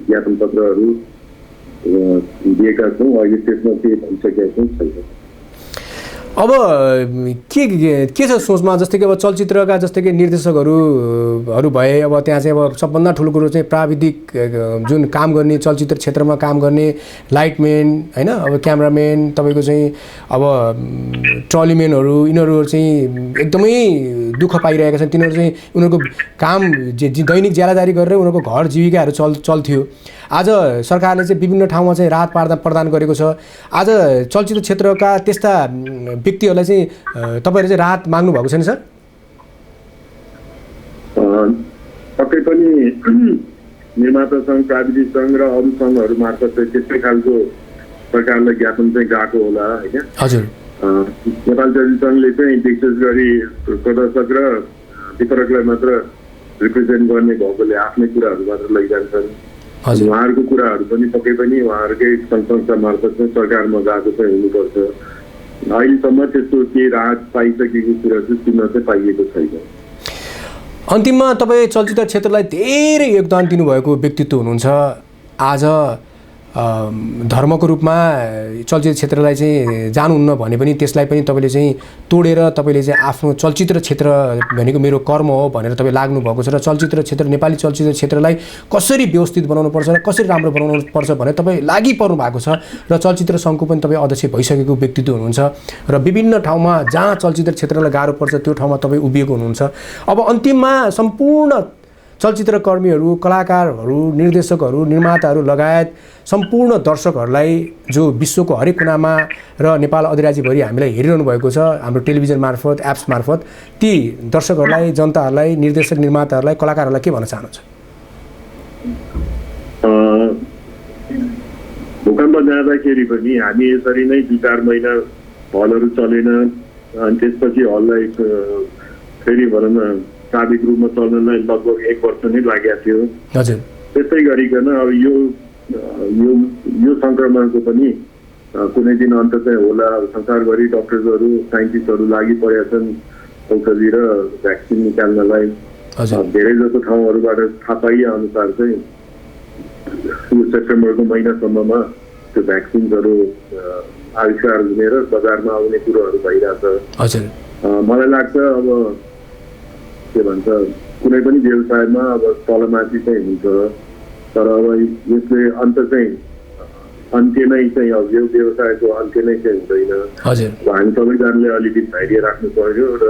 Speaker 4: ज्ञापन पत्रहरू दिएका छौँ। अहिले त्यसमा के भइसकेका छौँ छैन।
Speaker 1: अब के छ सोचमा, जस्तै कि अब चलचित्रका जस्तै कि निर्देशकहरू भए, अब त्यहाँ चाहिँ अब सबभन्दा ठुलो कुरो चाहिँ प्राविधिक जुन काम गर्ने चलचित्र क्षेत्रमा काम गर्ने लाइटम्यान होइन, अब क्यामराम्यान तपाईँको चाहिँ अब ट्रलीम्यानहरू, यिनीहरू चाहिँ एकदमै दुःख पाइरहेका छन्। तिनीहरू चाहिँ उनीहरूको काम दैनिक ज्यालाजारी गरेर उनीहरूको घर जीविकाहरू चल्थ्यो। आज सरकारले चाहिँ विभिन्न ठाउँमा चाहिँ राहत प्रदान गरेको छ। आज चलचित्र क्षेत्रका त्यस्ता व्यक्तिहरूलाई चाहिँ तपाईँहरूले चाहिँ राहत माग्नु भएको छैन सर?
Speaker 4: पक्कै पनि निर्माता सङ्घ, प्राविधिक सङ्घ र अरू सङ्घहरू मार्फत चाहिँ त्यस्तै खालको सरकारलाई ज्ञापन चाहिँ गएको होला होइन।
Speaker 1: हजुर,
Speaker 4: नेपाल चलचित्र सङ्घले चाहिँ विशेष गरी प्रदर्शक र वितरकलाई मात्र रिप्रेजेन्ट गर्ने भएकोले आफ्नै कुराहरू मात्र लैजान्छन्। उहाँहरूको कुराहरू पनि पक्कै पनि उहाँहरूकै संस्था मार्फत चाहिँ सरकारमा गएको चाहिँ हुनुपर्छ। अहिलेसम्म त्यस्तो केही राहत पाइसकेको कुरा चाहिँ सुन्न चाहिँ पाइएको छैन।
Speaker 1: अन्तिममा तपाईँ चलचित्र क्षेत्रलाई धेरै योगदान दिनुभएको व्यक्तित्व हुनुहुन्छ। आज धर्मको रूपमा चलचित्र क्षेत्रलाई चाहिँ जानुहुन्न भने पनि त्यसलाई पनि तपाईँले चाहिँ तोडेर तपाईँले चाहिँ आफ्नो चलचित्र क्षेत्र भनेको मेरो कर्म हो भनेर तपाईँ लाग्नु भएको छ र चलचित्र क्षेत्र, नेपाली चलचित्र क्षेत्रलाई कसरी व्यवस्थित बनाउनुपर्छ र कसरी राम्रो बनाउनुपर्छ भनेर तपाईँ लागि पर्नु भएको छ र चलचित्र सङ्घको पनि तपाईँ अध्यक्ष भइसकेको व्यक्तित्व हुनुहुन्छ र विभिन्न ठाउँमा जहाँ चलचित्र क्षेत्रलाई गाह्रो पर्छ त्यो ठाउँमा तपाईँ उभिएको हुनुहुन्छ। अब अन्तिममा सम्पूर्ण चलचित्रकर्मीहरू, कलाकारहरू, निर्देशकहरू, निर्माताहरू लगायत सम्पूर्ण दर्शकहरूलाई जो विश्वको हरेक कुनामा र नेपाल अधिराज्यभरि हामीलाई हेरिरहनु भएको छ हाम्रो टेलिभिजन मार्फत, एप्स मार्फत, ती दर्शकहरूलाई, जनताहरूलाई, निर्देशक निर्माताहरूलाई, कलाकारहरूलाई के भन्न चाहनुहुन्छ?
Speaker 4: भूकम्प जाँदाखेरि पनि हामी यसरी नै 2-4 महिना हलहरू चलेन, अनि त्यसपछि हललाई फेरि भनौँ न स्वाभाविक रूपमा चल्नलाई लगभग 1 वर्ष नै लागेको थियो।
Speaker 1: हजुर।
Speaker 4: त्यस्तै गरिकन अब यो सङ्क्रमणको पनि कुनै दिन अन्त चाहिँ होला। संसारभरि डक्टर्सहरू, साइन्टिस्टहरू लागि परेका छन् औषधि र भ्याक्सिन निकाल्नलाई। धेरै जसो ठाउँहरूबाट थाहा पाइए अनुसार चाहिँ यो सेप्टेम्बरको महिनासम्ममा त्यो भ्याक्सिन्सहरू आविष्कार हुने र बजारमा आउने कुरोहरू भइरहेछ। मलाई लाग्छ अब के भन्छ कुनै पनि व्यवसायमा अब तलमाथि चाहिँ हुन्छ, तर अब यसले अन्त्य नै चाहिँ अब यो व्यवसायको अन्त्य नै चाहिँ हुँदैन। हामी सबैजनाले अलिकति धैर्य राख्नु पर्यो र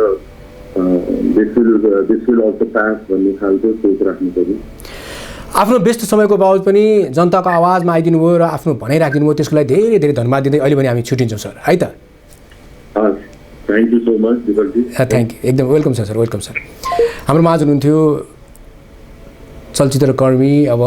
Speaker 4: दिस विल अल्सो पास भन्ने खालको सोच राख्नु पर्यो।
Speaker 1: आफ्नो व्यस्त समयको बावजुद पनि जनताको आवाजमा आइदिनु भयो र आफ्नो भनाइ राखिदिनु भयो, त्यसको लागि धेरै धेरै धन्यवाद दिँदै अहिले पनि हामी छुट्टिन्छौँ सर, है त?
Speaker 4: Thank you so much.
Speaker 1: Thank you, एकदम वेलकम सर। Welcome sir. हाम्रो माझ हुनुहुन्थ्यो चलचित्रकर्मी, अब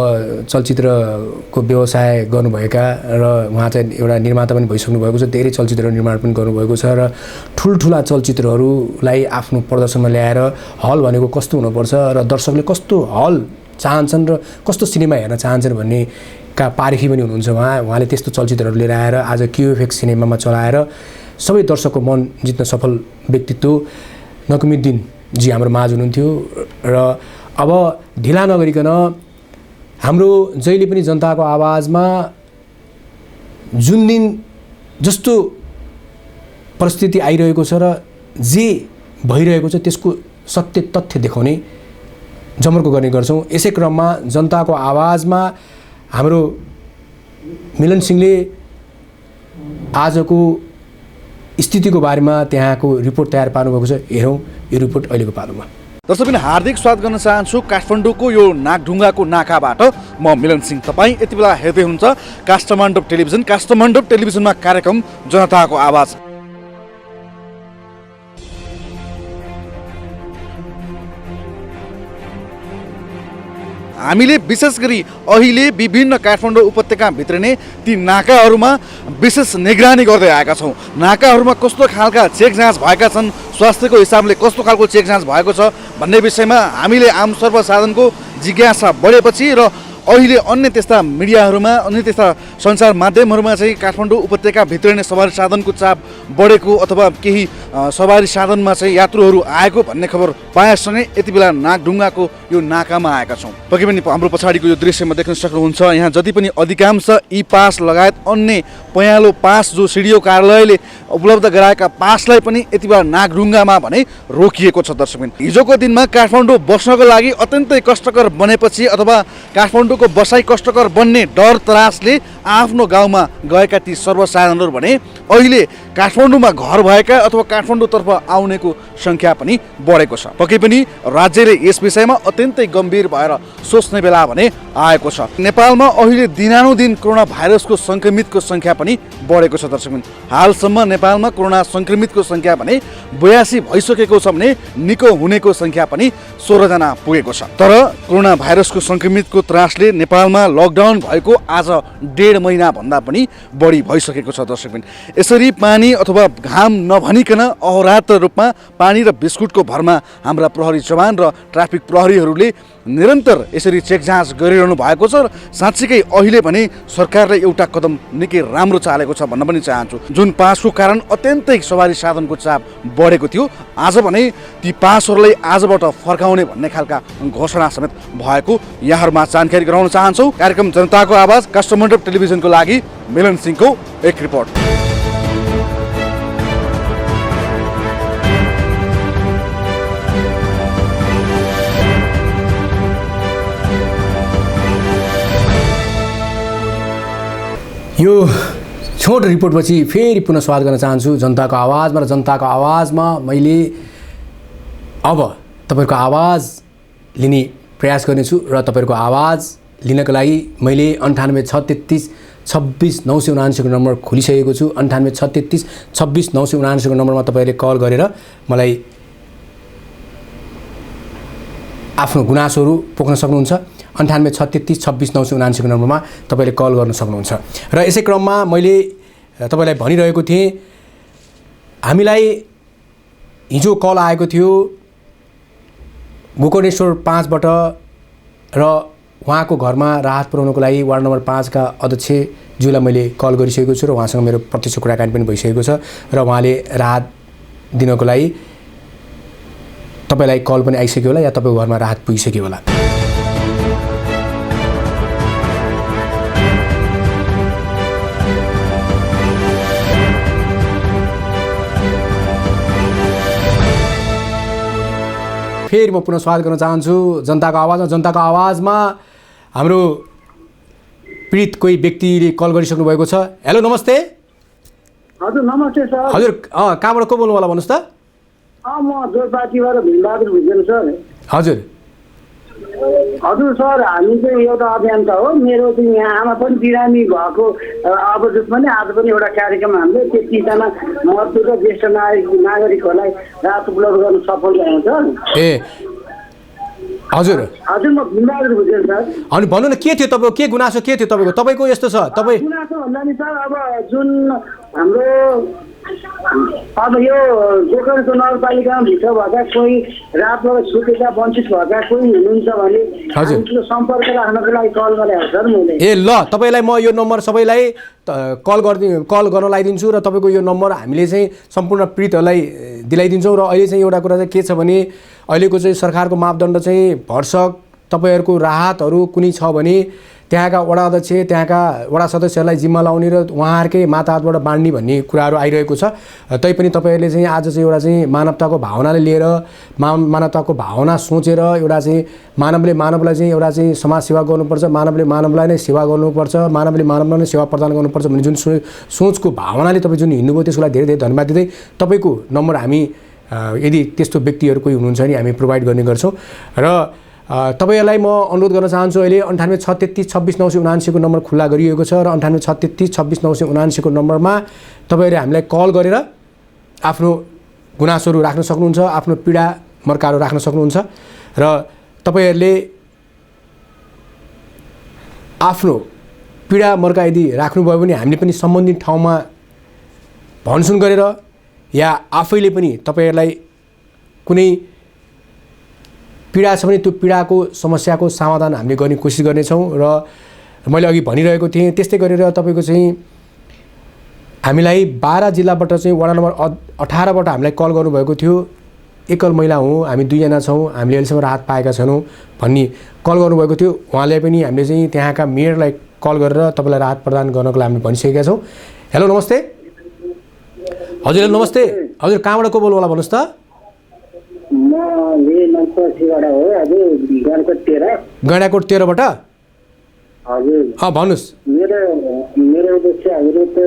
Speaker 1: चलचित्रको व्यवसाय गर्नुभएका र उहाँ चाहिँ एउटा निर्माता पनि भइसक्नु भएको छ, धेरै चलचित्र निर्माण पनि गर्नुभएको छ र ठुल्ठुला चलचित्रहरूलाई आफ्नो प्रदर्शनमा ल्याएर हल भनेको कस्तो हुनुपर्छ र दर्शकले कस्तो हल चाहन्छन् र कस्तो सिनेमा हेर्न चाहन्छन् भन्ने का पारखी पनि हुनुहुन्छ उहाँले त्यस्तो चलचित्रहरू लिएर आएर आज क्युएफएक्स सिनेमामा चलाएर सबै दर्शकको मन जित्न सफल व्यक्तित्व नकिमुद्दिन जी हाम्रो माझ हुनुहुन्थ्यो। र अब ढिला नगरिकन हाम्रो जहिले पनि जनताको आवाजमा जुन दिन जस्तो परिस्थिति आइरहेको छ र जे भइरहेको छ त्यसको सत्य तथ्य देखाउने जमर्को गर्ने गर्छौँ। यसै क्रममा जनताको आवाजमा हाम्रो मिलन सिंहले आजको स्थितिको बारेमा त्यहाँको रिपोर्ट तयार पार्नुभएको छ। हेरौँ यो रिपोर्ट अहिलेको पालोमा।
Speaker 5: दर्शकबिन हार्दिक स्वागत गर्न चाहन्छु काठमाडौँको यो नागढुङ्गाको नाकाबाट। म मिलन सिंह। तपाईँ यति बेला हेर्दै हुनुहुन्छ काष्ठमण्डप टेलिभिजन। काष्ठमण्डप टेलिभिजनमा कार्यक्रम जनताको आवाज। हामीले विशेष गरी अहिले विभिन्न काठमाडौँ उपत्यकाभित्र नै ती नाकाहरूमा विशेष निगरानी गर्दै आएका छौँ। नाकाहरूमा कस्तो खालका चेक जाँच भएका छन्, स्वास्थ्यको हिसाबले कस्तो खालको चेक जाँच भएको छ भन्ने विषयमा हामीले आम सर्वसाधारणको जिज्ञासा बढेपछि र अहिले अन्य त्यस्ता मिडियाहरूमा, अन्य त्यस्ता सञ्चार माध्यमहरूमा चाहिँ काठमाडौँ उपत्यकाभित्र नै सवारी साधनको चाप बढेको अथवा केही सवारी साधनमा चाहिँ यात्रुहरू आएको भन्ने खबर पाएसँगै यति बेला नागढुङ्गाको यो नाकामा आएका छौँ। पक्कै पनि हाम्रो पछाडिको यो दृश्यमा देख्न सक्नुहुन्छ यहाँ जति पनि अधिकांश ई पास लगायत अन्य पयालो पास जो सिडिओ कार्यालयले उपलब्ध गराएका पासलाई पनि यति बेला नागढुङ्गामा भने रोकिएको छ। दर्शकबिन हिजोको दिनमा काठमाडौँ बस्नको लागि अत्यन्तै कष्टकर बनेपछि अथवा काठमाडौँको बसाइ कष्टकर बन्ने डर त्रासले आफ्नो गाउँमा गएका ती सर्वसाधारणहरू भने अहिले काठमाडौँमा घर भएका अथवा काठमाडौँतर्फ आउनेको सङ्ख्या पनि बढेको छ। पक्कै पनि राज्यले यस विषयमा अत्यन्तै गम्भीर भएर सोच्ने बेला भने आएको छ। नेपालमा अहिले दिनानुदिन कोरोना भाइरसको सङ्क्रमितको सङ्ख्या पनि बढेको छ। दर्शकबिन हालसम्म नेपालमा कोरोना सङ्क्रमितको सङ्ख्या भने 82 भइसकेको छ भने निको हुनेको सङ्ख्या पनि 16 जना पुगेको छ। तर कोरोना भाइरसको सङ्क्रमितको त्रासले नेपालमा लकडाउन भएको आज 1.5 महिना भन्दा पनि बढी भइसकेको छ। दर्शकबिन यसरी पानी अथवा घाम नभनिकन अहोरात्र रूपमा पानी र बिस्कुटको भरमा हाम्रा प्रहरी जवान र ट्राफिक प्रहरीहरूले निरन्तर यसरी चेक जाँच गरिरहनु भएको छ। र साँच्चीकै अहिले भने सरकारले एउटा कदम निकै राम्रो चालेको छ भन्न पनि चाहन्छु। जुन पासको कारण अत्यन्तै सवारी साधनको चाप बढेको थियो, आज भने ती पासहरूलाई आजबाट फर्काउने भन्ने खालका घोषणा समेत भएको यहाँहरूमा जानकारी गराउन चाहन्छौँ। कार्यक्रम जनताको आवाज काष्ठमण्डप टेलिभिजनको लागि मिलन सिंहको एक रिपोर्ट।
Speaker 1: यो छोटो रिपोर्टपछि फेरि पुनः स्वागत गर्न चाहन्छु जनताको आवाजमा। र जनताको आवाजमा मैले अब तपाईँको आवाज लिने प्रयास गर्नेछु र तपाईँहरूको आवाज लिनको लागि मैले 98 633 26 979 को नम्बर खोलिसकेको छु। 98 633 26 979 को नम्बरमा तपाईँहरूले कल गरेर मलाई आफ्नो गुनासोहरू पोख्न सक्नुहुन्छ। 98 633 26 979 को नम्बरमा तपाईँले कल गर्न सक्नुहुन्छ। र यसै क्रममा मैले तपाईँलाई भनिरहेको थिएँ, हामीलाई हिजो कल आएको थियो गोकर्णेश्वर 5 बाट र उहाँको घरमा राहत पुर्याउनको लागि वार्ड नम्बर 5 का अध्यक्षज्यूलाई मैले कल गरिसकेको छु र उहाँसँग मेरो प्रत्यक्ष कुराकानी पनि भइसकेको छ र उहाँले राहत दिनको लागि तपाईँलाई कल पनि आइसक्यो होला या तपाईँको घरमा राहत पुगिसक्यो होला। फेरि म पुनः स्वागत गर्न चाहन्छु जनताको आवाजमा। जनताको आवाजमा हाम्रो पीडित कोही व्यक्तिले कल गरिसक्नु भएको छ। हेलो नमस्ते।
Speaker 2: हजुर नमस्ते सर।
Speaker 1: हजुर कहाँबाट को बोल्नु होला भन्नुहोस् त?
Speaker 2: म जोरपाटीबाट भीमबहादुर भुजेल सर।
Speaker 1: हजुर
Speaker 2: हजुर सर, हामी चाहिँ एउटा अभियान त हो, मेरो चाहिँ यहाँ आमा पनि बिरामी भएको अवसर पनि आज पनि एउटा कार्यक्रम हामीले 33जना मजदुर र ज्येष्ठ नागरिकहरूलाई राहत उपलब्ध गर्न सफल भयौँ सर।
Speaker 1: ए हजुर
Speaker 2: हजुर, म भीमबहादुर भुजेल सर।
Speaker 1: अनि भन्नु न, के थियो तपाईँको, के गुनासो के थियो तपाईँको? तपाईँको यस्तो छ तपाईँ
Speaker 2: गुनासो भन्दा नि सर, अब जुन हाम्रो अब यो गोकर्णेश्वर नगरपालिकामा भित्र भएका कोही रातबाट सुतेका वञ्चित भएका कोही हुनुहुन्छ भने हामीसँग सम्पर्क राख्नको लागि कल गरेको सर मैले।
Speaker 1: ए ल, तपाईँलाई म यो नम्बर सबैलाई कल गर्न लगाइदिन्छु र तपाईँको यो नम्बर हामीले चाहिँ सम्पूर्ण पीडितहरूलाई दिलाइदिन्छौँ। र अहिले चाहिँ एउटा कुरा चाहिँ के छ भने अहिलेको चाहिँ सरकारको मापदण्ड चाहिँ भरसक तपाईँहरूको राहतहरू कुनै छ भने त्यहाँका वडा अध्यक्ष त्यहाँका वडा सदस्यहरूलाई जिम्मा लाउने र उहाँहरूकै माताहतबाट बाँड्ने भन्ने कुराहरू आइरहेको छ। तैपनि तपाईँहरूले चाहिँ आज चाहिँ एउटा चाहिँ मानवताको भावनाले लिएर मानवताको भावना सोचेर एउटा चाहिँ मानवले मानवलाई चाहिँ एउटा चाहिँ समाज सेवा गर्नुपर्छ, मानवले मानवलाई नै सेवा गर्नुपर्छ, मानवले मानवलाई नै सेवा प्रदान गर्नुपर्छ भन्ने जुन सोचको भावनाले तपाईँ जुन हिँड्नुभयो त्यसको लागि धेरै धेरै धन्यवाद दिँदै तपाईँको नम्बर हामी यदि त्यस्तो व्यक्तिहरू कोही हुनुहुन्छ भने हामी प्रोभाइड गर्ने गर्छौँ। र तपाईँहरूलाई म अनुरोध गर्न चाहन्छु, अहिले 98 633 26 979 को नम्बर खुल्ला गरिएको छ र 98 633 26 979 को नम्बरमा तपाईँहरूले हामीलाई कल गरेर आफ्नो गुनासोहरू राख्न सक्नुहुन्छ, आफ्नो पीडा मर्काहरू राख्न सक्नुहुन्छ। र तपाईँहरूले आफ्नो पीडा मर्का यदि राख्नुभयो भने हामीले पनि सम्बन्धित ठाउँमा भनसुन गरेर या आफैले पनि तपाईँहरूलाई कुनै पीडा छ भने त्यो पीडाको समस्याको समाधान हामीले गर्ने कोसिस गर्नेछौँ। र मैले अघि भनिरहेको थिएँ त्यस्तै गरेर तपाईँको चाहिँ हामीलाई 12 जिल्लाबाट चाहिँ वडा नम्बर 18 बाट हामीलाई कल गर्नुभएको थियो। एकल महिला हौँ, हामी 2 जना छौँ, हामीले अहिलेसम्म राहत पाएका छैनौँ भन्ने कल गर्नुभएको थियो। उहाँले पनि हामीले चाहिँ त्यहाँका मेयरलाई कल गरेर तपाईँलाई राहत प्रदान गर्नको लागि हामीले भनिसकेका छौँ। हेलो नमस्ते। हजुर नमस्ते। हजुर कहाँबाट को बोल्नु होला भन्नुहोस् त? गैँडाकोट 13 बाट।
Speaker 2: हजुर
Speaker 1: भन्नुहोस्।
Speaker 2: मेरो उद्देश्यहरू त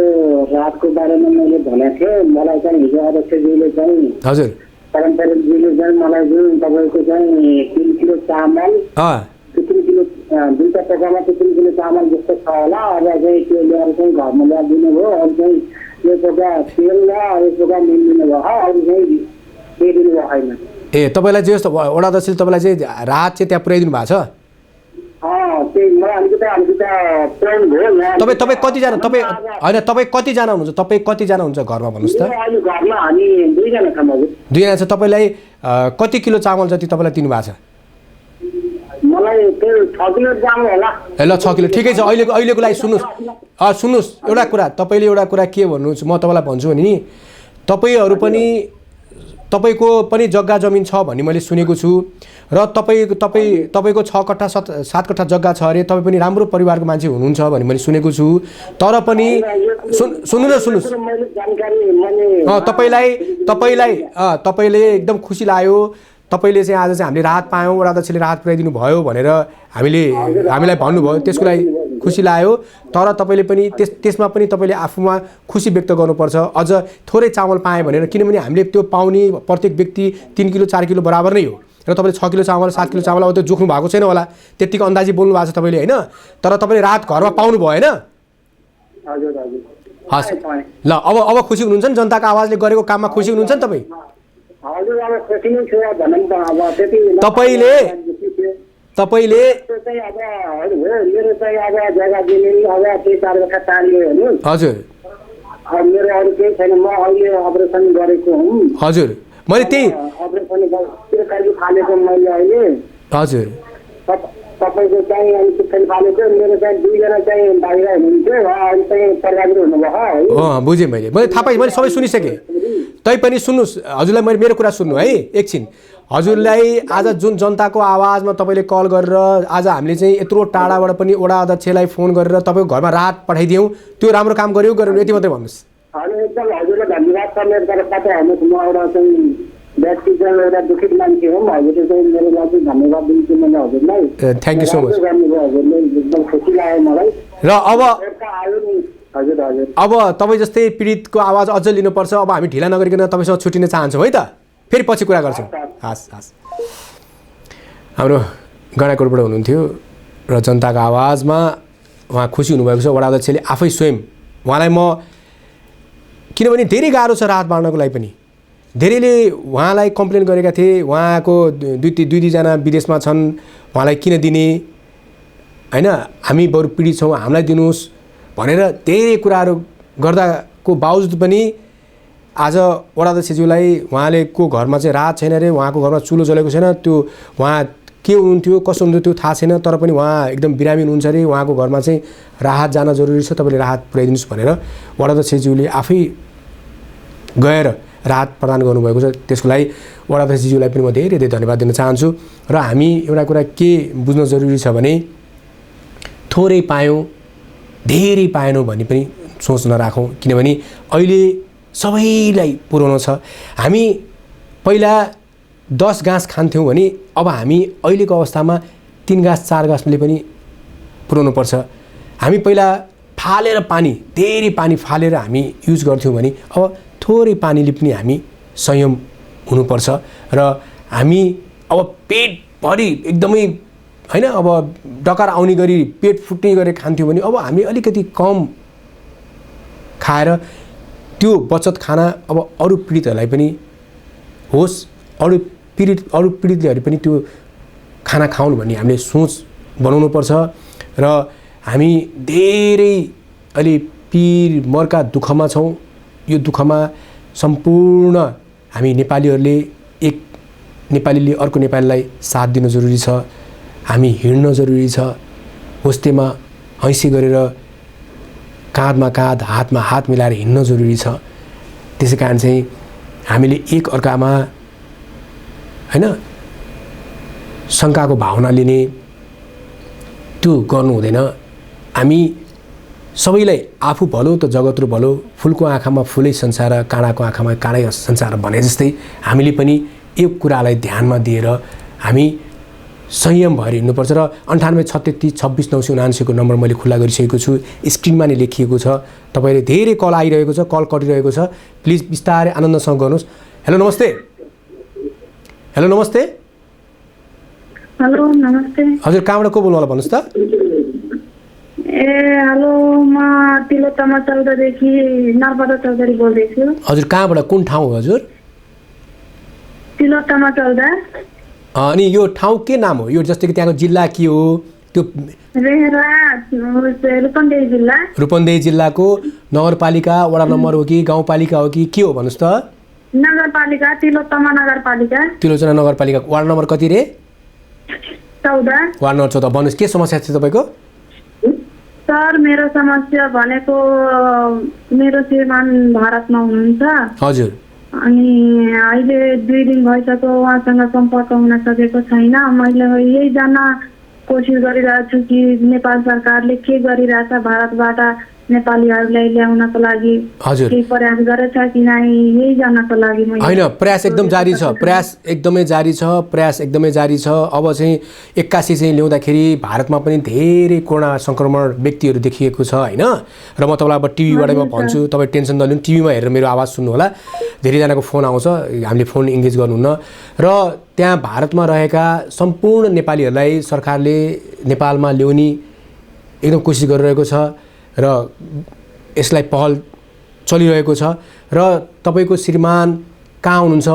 Speaker 2: रातको बारेमा मैले भनेको थिएँ। मलाई चाहिँ हिजो अध्यक्षज्यूले चाहिँ
Speaker 1: हजुर
Speaker 2: कर्मचारीज्यूले चाहिँ मलाई जुन तपाईँको चाहिँ 3 किलो चामल, 3 किलो दुईटा टकामा 3 किलो चामल जस्तो छ होला, अब चाहिँ त्यो ल्याएर चाहिँ घरमा ल्याएर दिनुभयो। अरू चाहिँ यो टका तेल र अरू टका मिलिदिनु भयो, अरू चाहिँ दिनु भएको छैन।
Speaker 1: ए तपाईँलाई चाहिँ यस्तो वडा अध्यक्षले तपाईँलाई चाहिँ राहत चाहिँ त्यहाँ पुर्याइदिनु भएको छ? तपाईँ कतिजना तपाईँ कतिजना हुनुहुन्छ? तपाईँ कतिजना हुन्छ घरमा भन्नुहोस् त?
Speaker 2: घरमा हामी 2 जना छौँ। हजुर
Speaker 1: 2 जना छ। तपाईँलाई कति किलो चामल जति तपाईँलाई दिनु भएको छ?
Speaker 2: मलाई 6 किलो चामल होला।
Speaker 1: ए ल 6 किलो ठिकै छ। अहिलेको लागि सुन्नुहोस् एउटा कुरा, तपाईँले एउटा कुरा के भन्नुहुन्छ म तपाईँलाई भन्छु भने नि, तपाईँको पनि जग्गा जमिन छ भन्ने मैले सुनेको छु र तपाईँको 6 कट्ठा 7 कट्ठा जग्गा छ अरे, तपाईँ पनि राम्रो परिवारको मान्छे हुनुहुन्छ भन्ने मैले सुनेको छु। तर पनि सुन्नुहोस् तपाईँले एकदम खुसी लाग्यो, तपाईँले चाहिँ आज चाहिँ हामीले राहत पायौँ, वडा अध्यक्षले राहत पुर्याइदिनु भयो भनेर हामीलाई भन्नुभयो, त्यसको लागि खुसी लाग्यो। तर तपाईँले पनि त्यसमा पनि तपाईँले आफूमा खुसी व्यक्त गर्नुपर्छ, अझ थोरै चामल पाएँ भनेर, किनभने हामीले त्यो पाउने प्रत्येक व्यक्ति 3 किलो 4 किलो बराबर नै हो। र तपाईँले 6 किलो चामल 7 किलो चामल अब त्यो जोख्नु भएको छैन होला, त्यतिको अन्दाजी बोल्नु भएको छ तपाईँले होइन, तर तपाईँले रात घरमा पाउनु भयो होइन?
Speaker 2: हजुर हजुर।
Speaker 1: हस् ल, अब खुसी हुनुहुन्छ नि? जनताको आवाजले गरेको काममा खुसी हुनुहुन्छ नि तपाईँ?
Speaker 2: हजुर अब खुसी नै छु भनौँ त। अब त्यति
Speaker 1: तपाईँले
Speaker 2: चाहिँ अब मेरो चाहिँ अब जग्गा दिने अब 3-4 वर्ष टाल्यो हेर्नु।
Speaker 1: हजुर
Speaker 2: मेरो अरू केही छैन, म अहिले अपरेसन गरेको हुँ।
Speaker 1: हजुर मैले त्यही
Speaker 2: अपरेसन त्यो फालेको मैले अहिले।
Speaker 1: हजुर
Speaker 2: तपाईँको चाहिँ अलिकति फालेको, मेरो चाहिँ 2 जना चाहिँ बाहिर हुनुहुन्थ्यो, अहिले चाहिँ प्रभावित हुनुभयो है।
Speaker 1: बुझेँ मैले थाहा पाएँ, मैले सबै सुनिसकेँ। तैपनि सुन्नुहोस् हजुरलाई, मैले मेरो कुरा सुन्नु है एकछिन। हजुरलाई आज जुन जनताको आवाजमा तपाईँले कल गरेर आज हामीले चाहिँ यत्रो टाढाबाट पनि वडा अध्यक्षलाई फोन गरेर तपाईँको घरमा राहत पठाइदियौँ, त्यो राम्रो काम गर्यो गरेन यति मात्रै भन्नुहोस्।
Speaker 2: एकदम हजुरलाई धन्यवाद छ। मेरो तर्फबाट हेर्नुहोस्, म एउटा चाहिँ व्यक्ति चाहिँ एउटा दुखित मान्छे हो, हजुरले चाहिँ मेरो लागि धन्यवाद दिन्छु मैले हजुरलाई।
Speaker 1: Thank you so much.
Speaker 2: हजुरले एकदम खुसी लाग्यो मलाई।
Speaker 1: र अब
Speaker 2: हजुर हजुर
Speaker 1: अब तपाईँ जस्तै पीडितको आवाज अझ लिनुपर्छ। अब हामी ढिला नगरिकन तपाईँसँग छुट्टिन चाहन्छौँ है त, फेरि पछि कुरा गर्छौँ। हस् हाम्रो गणाकोटबाट हुनुहुन्थ्यो र जनताको आवाजमा उहाँ खुसी हुनुभएको छ। वडा अध्यक्षले आफै स्वयं उहाँलाई म, किनभने धेरै गाह्रो छ राहत बाँड्नको लागि पनि, धेरैले उहाँलाई कम्प्लेन गरेका थिए, उहाँको दुई जना विदेशमा छन्, उहाँलाई किन दिने होइन, हामी बरु पीडित छौँ हामीलाई दिनुहोस् भनेर धेरै कुराहरू गर्दाको बावजुद पनि आज वडा अध्यक्षज्यूलाई उहाँले को घरमा चाहिँ राहत छैन अरे, उहाँको घरमा चुलो जलेको छैन, त्यो उहाँ के हुनुहुन्थ्यो कसो हुन्थ्यो त्यो थाहा छैन, तर पनि उहाँ एकदम बिरामी हुनुहुन्छ अरे, उहाँको घरमा चाहिँ राहत जान जरुरी छ, तपाईँले राहत पुर्याइदिनुहोस् भनेर वडा अध्यक्षज्यूले आफै गएर राहत प्रदान गर्नुभएको छ। त्यसको लागि वडा अध्यक्षज्यूलाई पनि म धेरै धेरै धन्यवाद दिन चाहन्छु। र हामी एउटा कुरा के बुझ्न जरुरी छ भने थोरै पायौँ धेरै पाएनौँ भन्ने पनि सोच नराखौँ, किनभने अहिले सबैलाई पुर्याउनु छ। हामी पहिला 10 गाँस खान्थ्यौँ भने अब हामी अहिलेको अवस्थामा 3 गाँस 4 गाँसले पनि पुर्याउनु पर्छ। हामी पहिला फालेर पानी, धेरै पानी फालेर हामी युज गर्थ्यौँ भने अब थोरै पानीले पनि हामी संयम हुनुपर्छ। र हामी अब पेटभरि एकदमै होइन, अब डकार आउने गरी पेट फुट्ने गरी खान्थ्यौँ भने अब हामी अलिकति कम खाएर त्यो बचत खाना अब अरू पीडितहरूलाई पनि होस्, अरू पीडितहरूले पनि त्यो खाना खाउन् भन्ने हामीले सोच बनाउनुपर्छ। र हामी धेरै अहिले पीर मर्का दुःखमा छौँ। यो दुःखमा सम्पूर्ण हामी नेपालीहरूले, एक नेपालीले अर्को नेपालीलाई साथ दिन जरुरी छ, हामी हिँड्न जरुरी छ, होस्टेमा हैँसी गरेर काँधमा काँध हातमा हात मिलाएर हिँड्न जरुरी छ। त्यसै कारण चाहिँ हामीले एक अर्कामा होइन शङ्काको भावना लिने त्यो गर्नु हुँदैन। हामी सबैलाई आफू भलो त जगत र भलो, फुलको आँखामा फुलै संसार, काँडाको आँखामा काँडै संसार भने जस्तै हामीले पनि यो कुरालाई ध्यानमा दिएर हामी संयम भएर हिँड्नुपर्छ। र 98 36 26 979 को नम्बर मैले खुल्ला गरिसकेको छु, स्क्रिनमा नै लेखिएको छ। तपाईँले धेरै कल आइरहेको छ, कल कटिरहेको छ, प्लिज बिस्तारै आनन्दसँग गर्नुहोस्। हेलो नमस्ते। हेलो नमस्ते।
Speaker 6: हेलो नमस्ते।
Speaker 1: हजुर कहाँबाट को बोल्नु होला भन्नुहोस् त?
Speaker 6: हेलो म तिलोत्तमा चौधरीदेखि नरबहादुर चौधरी बोल्दैछु।
Speaker 1: हजुर कहाँबाट, कुन ठाउँ हो हजुर?
Speaker 6: तिलोत्तमा चौधरी।
Speaker 1: अनि यो ठाउँ के नाम हो? यो जस्तै कि त्यहाँको जिल्ला के हो? त्यो
Speaker 6: रूपन्देही जिल्ला।
Speaker 1: रूपन्देही जिल्लाको नगरपालिका वडा नम्बर हो कि गाउँपालिका हो कि के हो भन्नुहोस् त?
Speaker 6: नगरपालिका, तिलोत्तमा नगरपालिका।
Speaker 1: तिलोत्तमा नगरपालिका। वार्ड नम्बर कति रे?
Speaker 6: 14।
Speaker 1: Ward number 14। भन्नुहोस् के समस्या छ तपाईँको?
Speaker 6: सर मेरो समस्या भनेको मेरो श्रीमान भारतमा हुनुहुन्छ।
Speaker 1: हजुर।
Speaker 6: अनि अहिले 2 दिन भइसक्यो उहाँसँग सम्पर्क हुन सकेको छैन। मैले यही जान्न कोसिस गरिरहेको छु कि नेपाल सरकारले के गरिरहेछ भारतबाट नेपालीहरूलाई ल्याउनको लागि, के प्रयास गरेछ कि नै, यही जान्नको लागि मैले।
Speaker 1: हैन, प्रयास एकदम जारी छ, प्रयास एकदमै जारी छ, प्रयास एकदमै जारी छ। अब चाहिँ 81 चाहिँ ल्याउँदाखेरि भारतमा पनि धेरै कोरोना संक्रमण व्यक्तिहरू देखिएको छ हैन। र म तपाईँलाई अब टिभीबाट म भन्छु, तपाईँ टेन्सन नलिनु, टिभीमा हेरेर मेरो आवाज सुन्नु होला। धेरैजनाको फोन आउँछ, हामीले फोन इङ्गेज गर्नुहुन्न। र त्यहाँ भारतमा रहेका सम्पूर्ण नेपालीहरूलाई सरकारले नेपालमा ल्याउने एकदम कोसिस गरिरहेको छ र यसलाई पहल चलिरहेको छ र तपाईँको श्रीमान कहाँ हुनुहुन्छ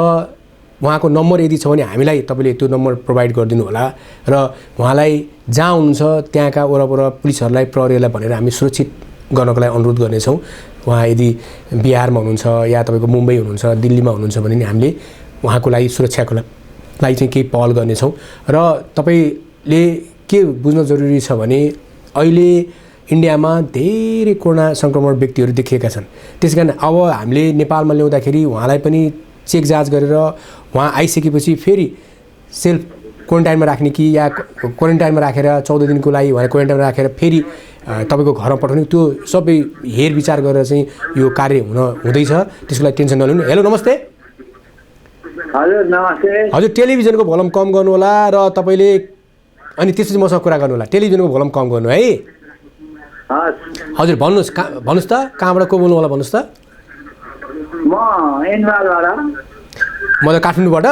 Speaker 1: उहाँको नम्बर यदि छ भने हामीलाई तपाईँले त्यो नम्बर प्रोभाइड गरिदिनु होला र उहाँलाई जहाँ हुनुहुन्छ त्यहाँका वरपर पुलिसहरूलाई प्रहरीलाई भनेर हामी सुरक्षित गर्नको लागि अनुरोध गर्नेछौँ। उहाँ यदि बिहारमा हुनुहुन्छ या तपाईँको मुम्बई हुनुहुन्छ दिल्लीमा हुनुहुन्छ भने नि हामीले उहाँको लागि सुरक्षाको लागि चाहिँ केही पहल गर्नेछौँ। र तपाईँले के बुझ्न जरुरी छ भने अहिले इन्डियामा धेरै कोरोना सङ्क्रमण व्यक्तिहरू देखिएका छन्। त्यस कारण अब हामीले नेपालमा ल्याउँदाखेरि उहाँलाई पनि चेक जाँच गरेर उहाँ आइसकेपछि फेरि सेल्फ क्वारेन्टाइनमा राख्ने कि या क्वारेन्टाइनमा राखेर 14 दिनको लागि उहाँलाई क्वारेन्टाइनमा राखेर फेरि तपाईँको घरमा पठाउने त्यो सबै हेरविचार गरेर चाहिँ यो कार्य हुँदैछ। त्यसको लागि टेन्सन नलिनु। हेलो नमस्ते।
Speaker 2: हजुर नमस्ते।
Speaker 1: हजुर टेलिभिजनको भोल्युम कम गर्नु होला र तपाईँले अनि त्यसपछि मसँग कुरा गर्नु होला। टेलिभिजनको भोल्युम कम गर्नु है। हजुर भन्नुहोस् भन्नुहोस् त कहाँबाट को बोल्नु होला भन्नुहोस् त।
Speaker 2: म एनवालबाट।
Speaker 1: म त काठमाडौँबाट।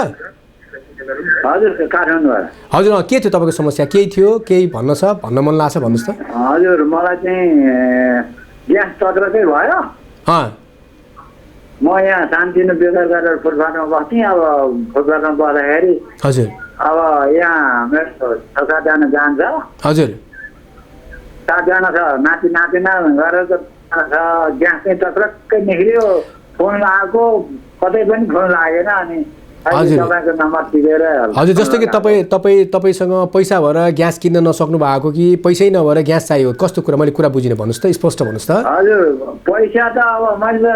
Speaker 2: हजुर काठमाडौँबाट।
Speaker 1: हजुर के थियो तपाईँको समस्या केही थियो केही भन्न मन लाग्छ भन्नुहोस् त।
Speaker 2: हजुर मलाई चाहिँ ग्यास तत्र चाहिँ भयो। म यहाँ सानोतिनो बेकार गरेर फुटपाथमा बस्थेँ। अब फुटपाथमा बस्दाखेरि
Speaker 1: हजुर
Speaker 2: अब यहाँ मेरो 6-7जना जान्छ।
Speaker 1: हजुर
Speaker 2: 7जना छ नाति नातिना गरेर त ग्यास चाहिँ टक्रक्कै निस्क्यो। फोन लगाएको कतै पनि फोन लागेन। अनि तपाईँको नम्बर टिपेर
Speaker 1: हजुर जस्तो कि तपाईँसँग पैसा भएर ग्यास किन्न नसक्नु भएको कि पैसै नभएर ग्यास चाहियो कस्तो कुरा मैले कुरा बुझिनँ भन्नुहोस् त स्पष्ट भन्नुहोस् त।
Speaker 2: हजुर पैसा त अब मैले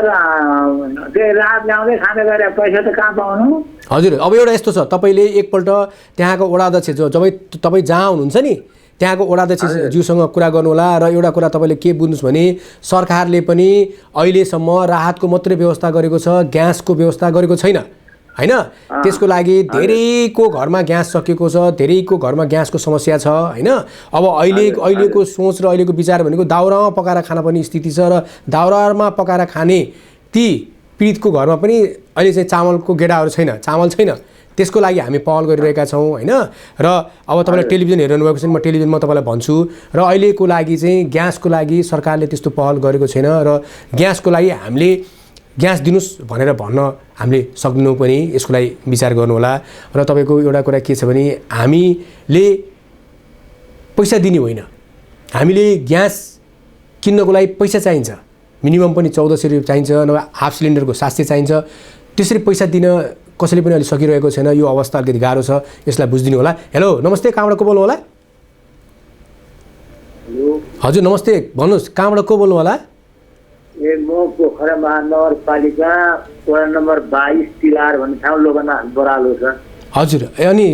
Speaker 2: त्यही रात ल्याउँदै खाँदै गरेँ पैसा त कहाँ पाउनु।
Speaker 1: हजुर अब एउटा यस्तो छ तपाईँले एकपल्ट त्यहाँको वडा अध्यक्ष जो तपाईँ जहाँ हुनुहुन्छ नि त्यहाँको वडा अध्यक्षज्यूसँग कुरा गर्नु होला। र एउटा कुरा तपाईँले के बुझ्नुहोस् भने सरकारले पनि अहिलेसम्म राहतको मात्रै व्यवस्था गरेको छ ग्यासको व्यवस्था गरेको छैन हैन। त्यसको लागि धेरैको घरमा ग्यास सकिएको छ धेरैको घरमा ग्यासको समस्या छ हैन। अब अहिलेको सोच र अहिलेको विचार भनेको दाउरामा पकाएर खान पनि स्थिति छ र दाउरामा पकाएर खाने ती पीडितको घरमा पनि अहिले चाहिँ चामलको गेडाहरू छैन चामल छैन। त्यसको लागि हामी पहल गरिरहेका छौँ हैन। र अब तपाईँले टेलिभिजन हेर्नु भएको छ म टेलिभिजनमा तपाईँलाई भन्छु र अहिलेको लागि चाहिँ ग्यासको लागि सरकारले त्यस्तो पहल गरेको छैन र ग्यासको लागि हामीले ग्यास दिनुस् भनेर भन्न हामीले सक्दैनौँ पनि यसको लागि विचार गर्नु होला। र तपाईँको एउटा कुरा के छ भने हामीले पैसा दिने होइन हामीले ग्यास किन्नको लागि पैसा चाहिन्छ मिनिमम पनि 1400 रुपियाँ चाहिन्छ नभए हाफ सिलिन्डरको 700 चाहिन्छ। त्यसरी पैसा दिन कसैले पनि अहिले सकिरहेको छैन। यो अवस्था अलिकति गाह्रो छ यसलाई बुझिदिनु होला। हेलो नमस्ते कहाँबाट को बोल्नु होला। हजुर नमस्ते भन्नुहोस् कहाँबाट को बोल्नु होला।
Speaker 2: म पोखरा महानगरपालिका वडा नम्बर 22 तिलार भन्ने ठाउँ लोकना बरालो छ।
Speaker 1: हजुर अनि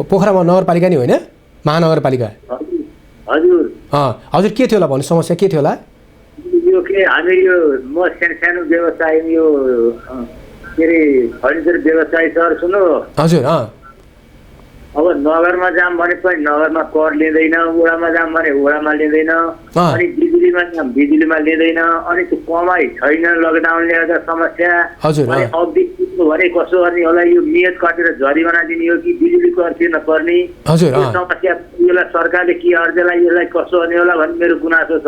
Speaker 1: पोखरामा नगरपालिका नि होइन महानगरपालिका।
Speaker 2: हजुर
Speaker 1: हजुर के थियो होला भन्नु समस्या के थियो होला।
Speaker 2: यो के हामी यो म सानो व्यवसाय यो के अरे फर्निचर व्यवसाय सर सुन्नु।
Speaker 1: हजुर
Speaker 2: अब नगरमा जाम भने पनि नगरमा कर लिँदैन वडामा जाम भने वडामा लिँदैन अनि बिजुलीमा जाम बिजुलीमा लिँदैन अनि त्यो कमाइ छैन लकडाउनले गर्दा समस्या। अनि अवधि कुद्नु भने कसो गर्ने होला यो नियत काटेर जरिवाना दिने हो कि बिजुली कर तिर्न पर्ने समस्या यसलाई सरकारले के अर्जेलाई यसलाई कसो गर्ने होला भन्ने मेरो गुनासो छ।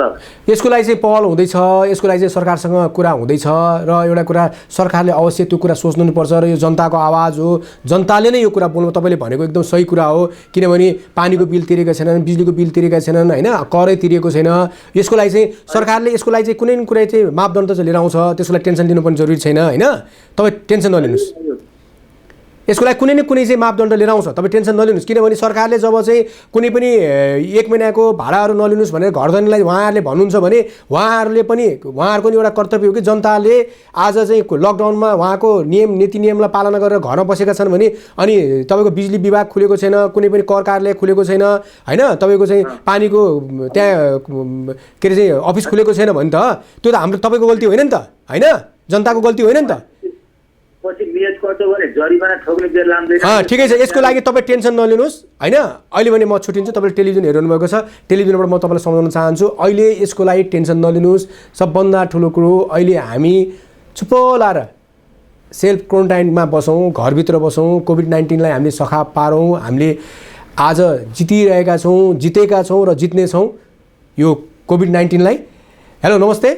Speaker 1: यसको लागि चाहिँ पहल हुँदैछ यसको लागि चाहिँ सरकारसँग कुरा हुँदैछ र एउटा कुरा सरकारले अवश्य त्यो कुरा सोच्नुपर्छ र यो जनताको आवाज हो जनताले नै यो कुरा बोल्नु तपाईँले भनेको एकदम सही कुरा हो। किनभने पानीको बिल तिरेका छैनन् बिजुलीको बिल तिरेका छैनन् हैन करै तिरेको छैन। यसको लागि चाहिँ सरकारले यसको लागि चाहिँ कुनै न कुनै चाहिँ मापदण्ड चाहिँ लिएर आउँछ त्यसको लागि टेन्सन लिनु पनि जरुरी छैन हैन। तपाईँ टेन्सन नलिनुहोस् यसको लागि कुनै न कुनै चाहिँ मापदण्ड लिएर आउँछ तपाईँ टेन्सन नलिनुहोस्। किनभने सरकारले जब चाहिँ कुनै पनि 1 महिनाको भाडाहरू नलिनुहोस् भनेर घरधनीलाई उहाँहरूले भन्नुहुन्छ भने उहाँहरूको पनि एउटा कर्तव्य हो कि जनताले आज चाहिँ लकडाउनमा उहाँको नीति नियमलाई पालना गरेर घरमा बसेका छन् भने अनि तपाईँको बिजुली विभाग खुलेको छैन कुनै पनि कर कार्यालय खुलेको छैन हैन तपाईँको चाहिँ पानीको त्यहाँ के अरे चाहिँ अफिस खुलेको छैन भने त त्यो त हाम्रो तपाईँको गल्ती होइन नि त हैन जनताको गल्ती होइन नि त। ठिकै छ यसको लागि तपाईँ टेन्सन नलिनुहोस् हैन। अहिले भने म छुट्टिन्छु तपाईँले टेलिभिजन हेर्नु भएको छ टेलिभिजनबाट म तपाईँलाई सम्झाउन चाहन्छु अहिले यसको लागि टेन्सन नलिनुहोस्। सबभन्दा ठुलो कुरो अहिले हामी चुप लाएर सेल्फ क्वारेन्टाइनमा बसौँ, घरभित्र बसौँ, कोभिड-19लाई हामीले सखा पारौँ, हामीले आज जितिरहेका छौँ, जितेका छौँ र जित्ने छौँ यो कोभिड-19लाई। हेलो नमस्ते।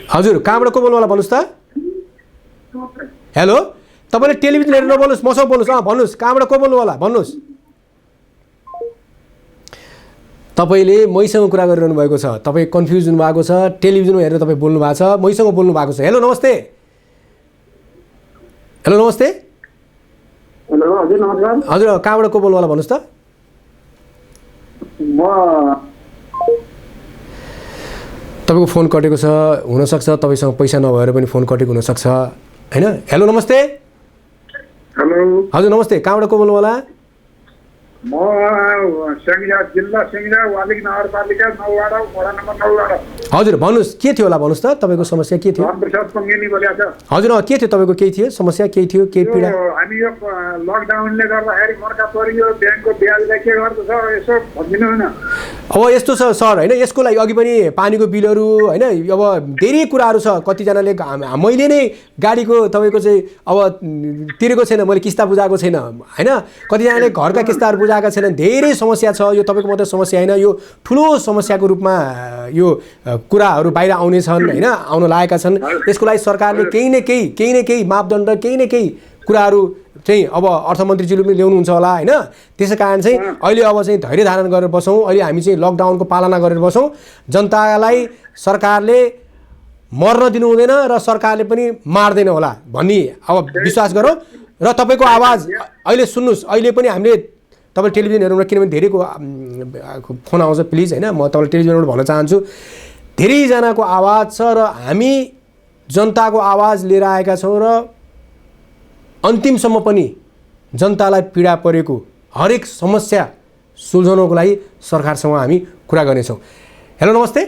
Speaker 1: हजुर कहाँबाट को बोल्नु होला भन्नुहोस् त। हेलो तपाईँले टेलिभिजन हेरेर नबोल्नुहोस्, मसँग बोल्नुहोस्। भन्नुहोस् कहाँबाट को बोल्नु होला भन्नुहोस्। तपाईँले मैसँग कुरा गरिरहनु भएको छ, तपाईँ कन्फ्युज हुनुभएको छ, टेलिभिजनमा हेरेर तपाईँ बोल्नु भएको छ, मैसँग बोल्नु भएको छ। हेलो नमस्ते। हेलो नमस्ते।
Speaker 2: हेलो हजुर नमस्कार।
Speaker 1: हजुर कहाँबाट को बोल्नु होला भन्नुहोस् त।
Speaker 2: म
Speaker 1: तपाईँको फोन कटेको छ, हुनसक्छ तपाईँसँग पैसा नभएर पनि फोन कटेको हुनसक्छ होइन। हेलो नमस्ते।
Speaker 2: हेलो
Speaker 1: हजुर नमस्ते कहाँबाट को बोल्नु होला।
Speaker 2: म स्याङ्जा जिल्ला स्याङ्जा वालिक नगरपालिका 9 वडा वडा नम्बर 9 वडा।
Speaker 1: हजुर भन्नुहोस् के थियो होला भन्नुहोस् त, तपाईँको समस्या के थियो।
Speaker 2: रामप्रसाद पङ्गेनी बोलेको छ।
Speaker 1: हजुर के थियो तपाईँको, केही थियो समस्या, केही थियो, केही पीडा।
Speaker 2: हामी यो लकडाउनले गर्दाखेरि मर्का परियो, ब्याङ्कको ब्याजलाई के गर्दछ यसो भनिदिनु होइन।
Speaker 1: अब यस्तो छ सर होइन, यसको लागि अघि पनि पानीको बिलहरू होइन, अब धेरै कुराहरू छ। कतिजनाले मैले नै गाडीको तपाईँको चाहिँ अब तिरेको छैन, मैले किस्ता बुझाएको छैन होइन, कतिजनाले घरका किस्ताहरू बुझाएका छैनन्। धेरै समस्या छ, यो तपाईँको मात्रै समस्या होइन, यो ठुलो समस्याको रूपमा यो कुराहरू बाहिर आउनेछन् होइन, आउन लागेका छन्। यसको लागि सरकारले केही न केही मापदण्ड, केही न केही कुराहरू चाहिँ अब अर्थमन्त्रीजीले पनि ल्याउनुहुन्छ होला होइन। त्यसै कारण चाहिँ अहिले अब चाहिँ धैर्य धारण गरेर बसौँ। अहिले हामी चाहिँ लकडाउनको पालना गरेर बसौँ। जनतालाई सरकारले मर्न दिनु हुँदैन र सरकारले पनि मार्दैन होला भन्ने अब विश्वास गरौँ। र तपाईँको आवाज अहिले सुन्नुहोस्, अहिले पनि हामीले तपाईँ टेलिभिजन हेर्नु, किनभने धेरैको फोन आउँछ प्लिज होइन, म तपाईँलाई टेलिभिजनबाट भन्न चाहन्छु धेरैजनाको आवाज छ र हामी जनताको आवाज लिएर आएका छौँ र अन्तिमसम्म पनि जनतालाई पीडा परेको हरेक समस्या सुल्झाउनको लागि सरकारसँग हामी कुरा गर्नेछौँ। हेलो नमस्ते।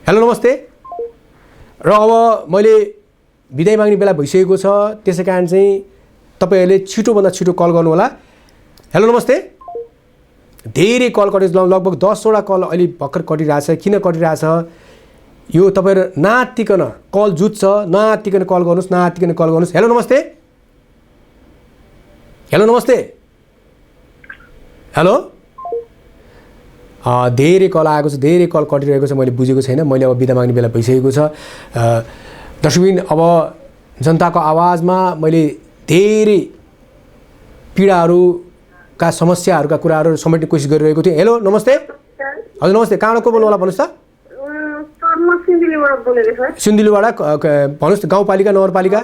Speaker 1: हेलो नमस्ते। र अब मैले बिदाई माग्ने बेला भइसकेको छ, त्यसै कारण चाहिँ तपाईँहरूले छिटोभन्दा छिटो कल गर्नु होला। हेलो नमस्ते। धेरै कल कटेज लगभग 10वटा कल अहिले भर्खर कटिरहेछ। किन कटिरहेछ यो तपाईँहरू नआत्तिकन कल जुत्छ, नआत्तिकन कल गर्नुहोस्, नआत्तिकन कल गर्नुहोस्। हेलो नमस्ते। हेलो नमस्ते। हेलो धेरै कल आएको छ, धेरै कल कटिरहेको छ, मैले बुझेको छैन। मैले अब बिदा माग्ने बेला भइसकेको छ। दर्शकबिन अब जनताको आवाजमा मैले धेरै पीडाहरूका समस्याहरूका कुराहरू समेट्ने कोसिस गरिरहेको थिएँ। हेलो नमस्ते। हजुर नमस्ते कहाँबाट को बोल्नु होला भन्नुहोस् त। सिन्धुलीबाट भन्नुहोस् त, गाउँपालिका नगरपालिका।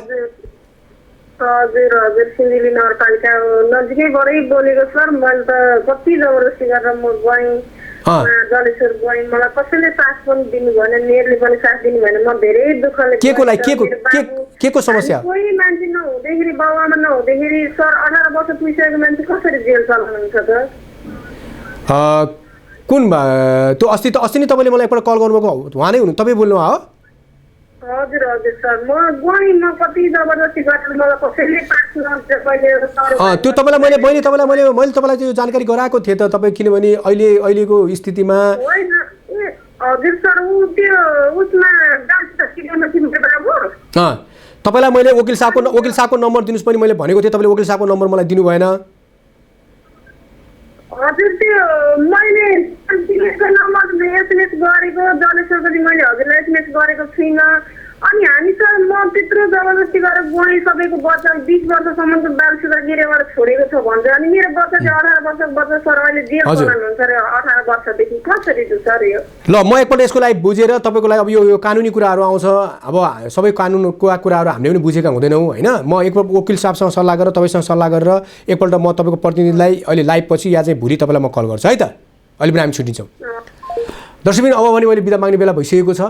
Speaker 6: हजुर हजुर सिन्धुली नगरपालिका नजिकैबाटै बोलेको सर। मैले त कति जबरजस्ती गरेर म गएँ, जलेश्वर गएँ, मलाई कसैले साथ पनि दिनु भएन, मेयरले पनि साथ दिनु भएन। म धेरै दुःखले
Speaker 1: के को समस्या?
Speaker 6: कोही मान्छे नहुँदाखेरि, बाबुआमा नहुँदाखेरि सर 18 वर्ष पुगिसकेको मान्छे कसरी जेल चलाउनुहुन्छ त?
Speaker 1: कुन त्यो अस्ति नै तपाईँले मलाई एकपल्ट कल गर्नुभएको उहाँ नै हुनु, तपाईँ बोल्नु हो?
Speaker 6: हजुर हजुर सर। म गएँ, म कति जबरजस्ती गरेर मलाई कसैले
Speaker 1: त्यो तपाईँलाई मैले तपाईँलाई त्यो जानकारी गराएको थिएँ त तपाईँ, किनभने अहिलेको स्थितिमा
Speaker 6: हजुर सर त्यो उसमा
Speaker 1: तपाईँलाई मैले वकिल साहबको नम्बर दिनुहोस् पनि मैले भनेको थिएँ, तपाईँले वकिल साहबको नम्बर मलाई दिनु भएन।
Speaker 6: हजुर त्यो मैले नम्बर एसएमएस गरेको जलेश्वरको चाहिँ मैले हजुरलाई एसएमएस गरेको छुइनँ। अनि हामी त म त्यत्रो जबरजस्ती गरेर गएँ, सबैको बच्चा 20 वर्षसम्मको बालसुधा गिरेबाट छोडेको छ भन्छ। अनि मेरो बच्चा चाहिँ 18 वर्षको बच्चा सर अहिले जेल बनाउनुहुन्छ अरे 18 वर्षदेखि, कसरी छ सर यो?
Speaker 1: ल म एकपल्ट यसको लागि बुझेर तपाईँको लागि अब यो कानुनी कुराहरू आउँछ। अब सबै कानुनको कुराहरू हामीले पनि बुझेका हुँदैनौँ होइन। म एकपल्ट वकिल साहबसँग सल्लाह गरेर तपाईँसँग सल्लाह गरेर एकपल्ट म तपाईँको प्रतिनिधिलाई अहिले लाइभ पछि या चाहिँ भोलि तपाईँलाई म कल गर्छु है त। अहिले पनि हामी छुट्टिन्छौँ। दर्शकबिन अब भने मैले बिदा माग्ने बेला भइसकेको छ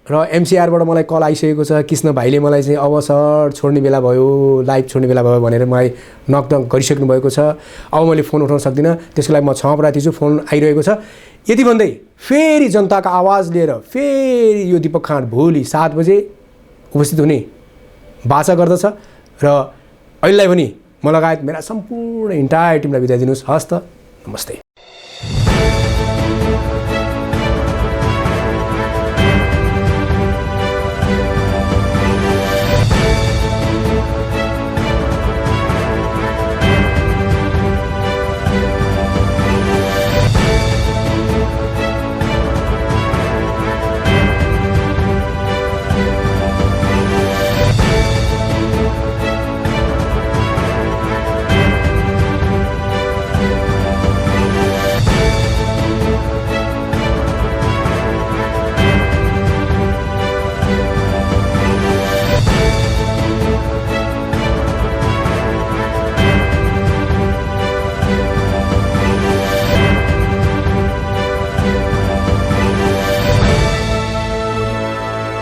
Speaker 1: र एमसीआरबाट मलाई कल आइसकेको छ। कृष्ण भाइले मलाई चाहिँ अब सर छोड्ने बेला भयो, लाइभ छोड्ने बेला भयो भनेर मलाई नकनक गरिसक्नु भएको छ। अब मैले फोन उठाउन सक्दिनँ, त्यसको लागि म क्षमा प्रार्थी छु। फोन आइरहेको छ। यति भन्दै फेरि जनताको आवाज लिएर फेरि यो दीपक खाँड भोलि 7 बजे उपस्थित हुने बाचा गर्दछ र अहिलेलाई पनि म लगायत मेरा सम्पूर्ण इन्टायर टिमलाई बिदा दिनुहोस्। हस् त, नमस्ते।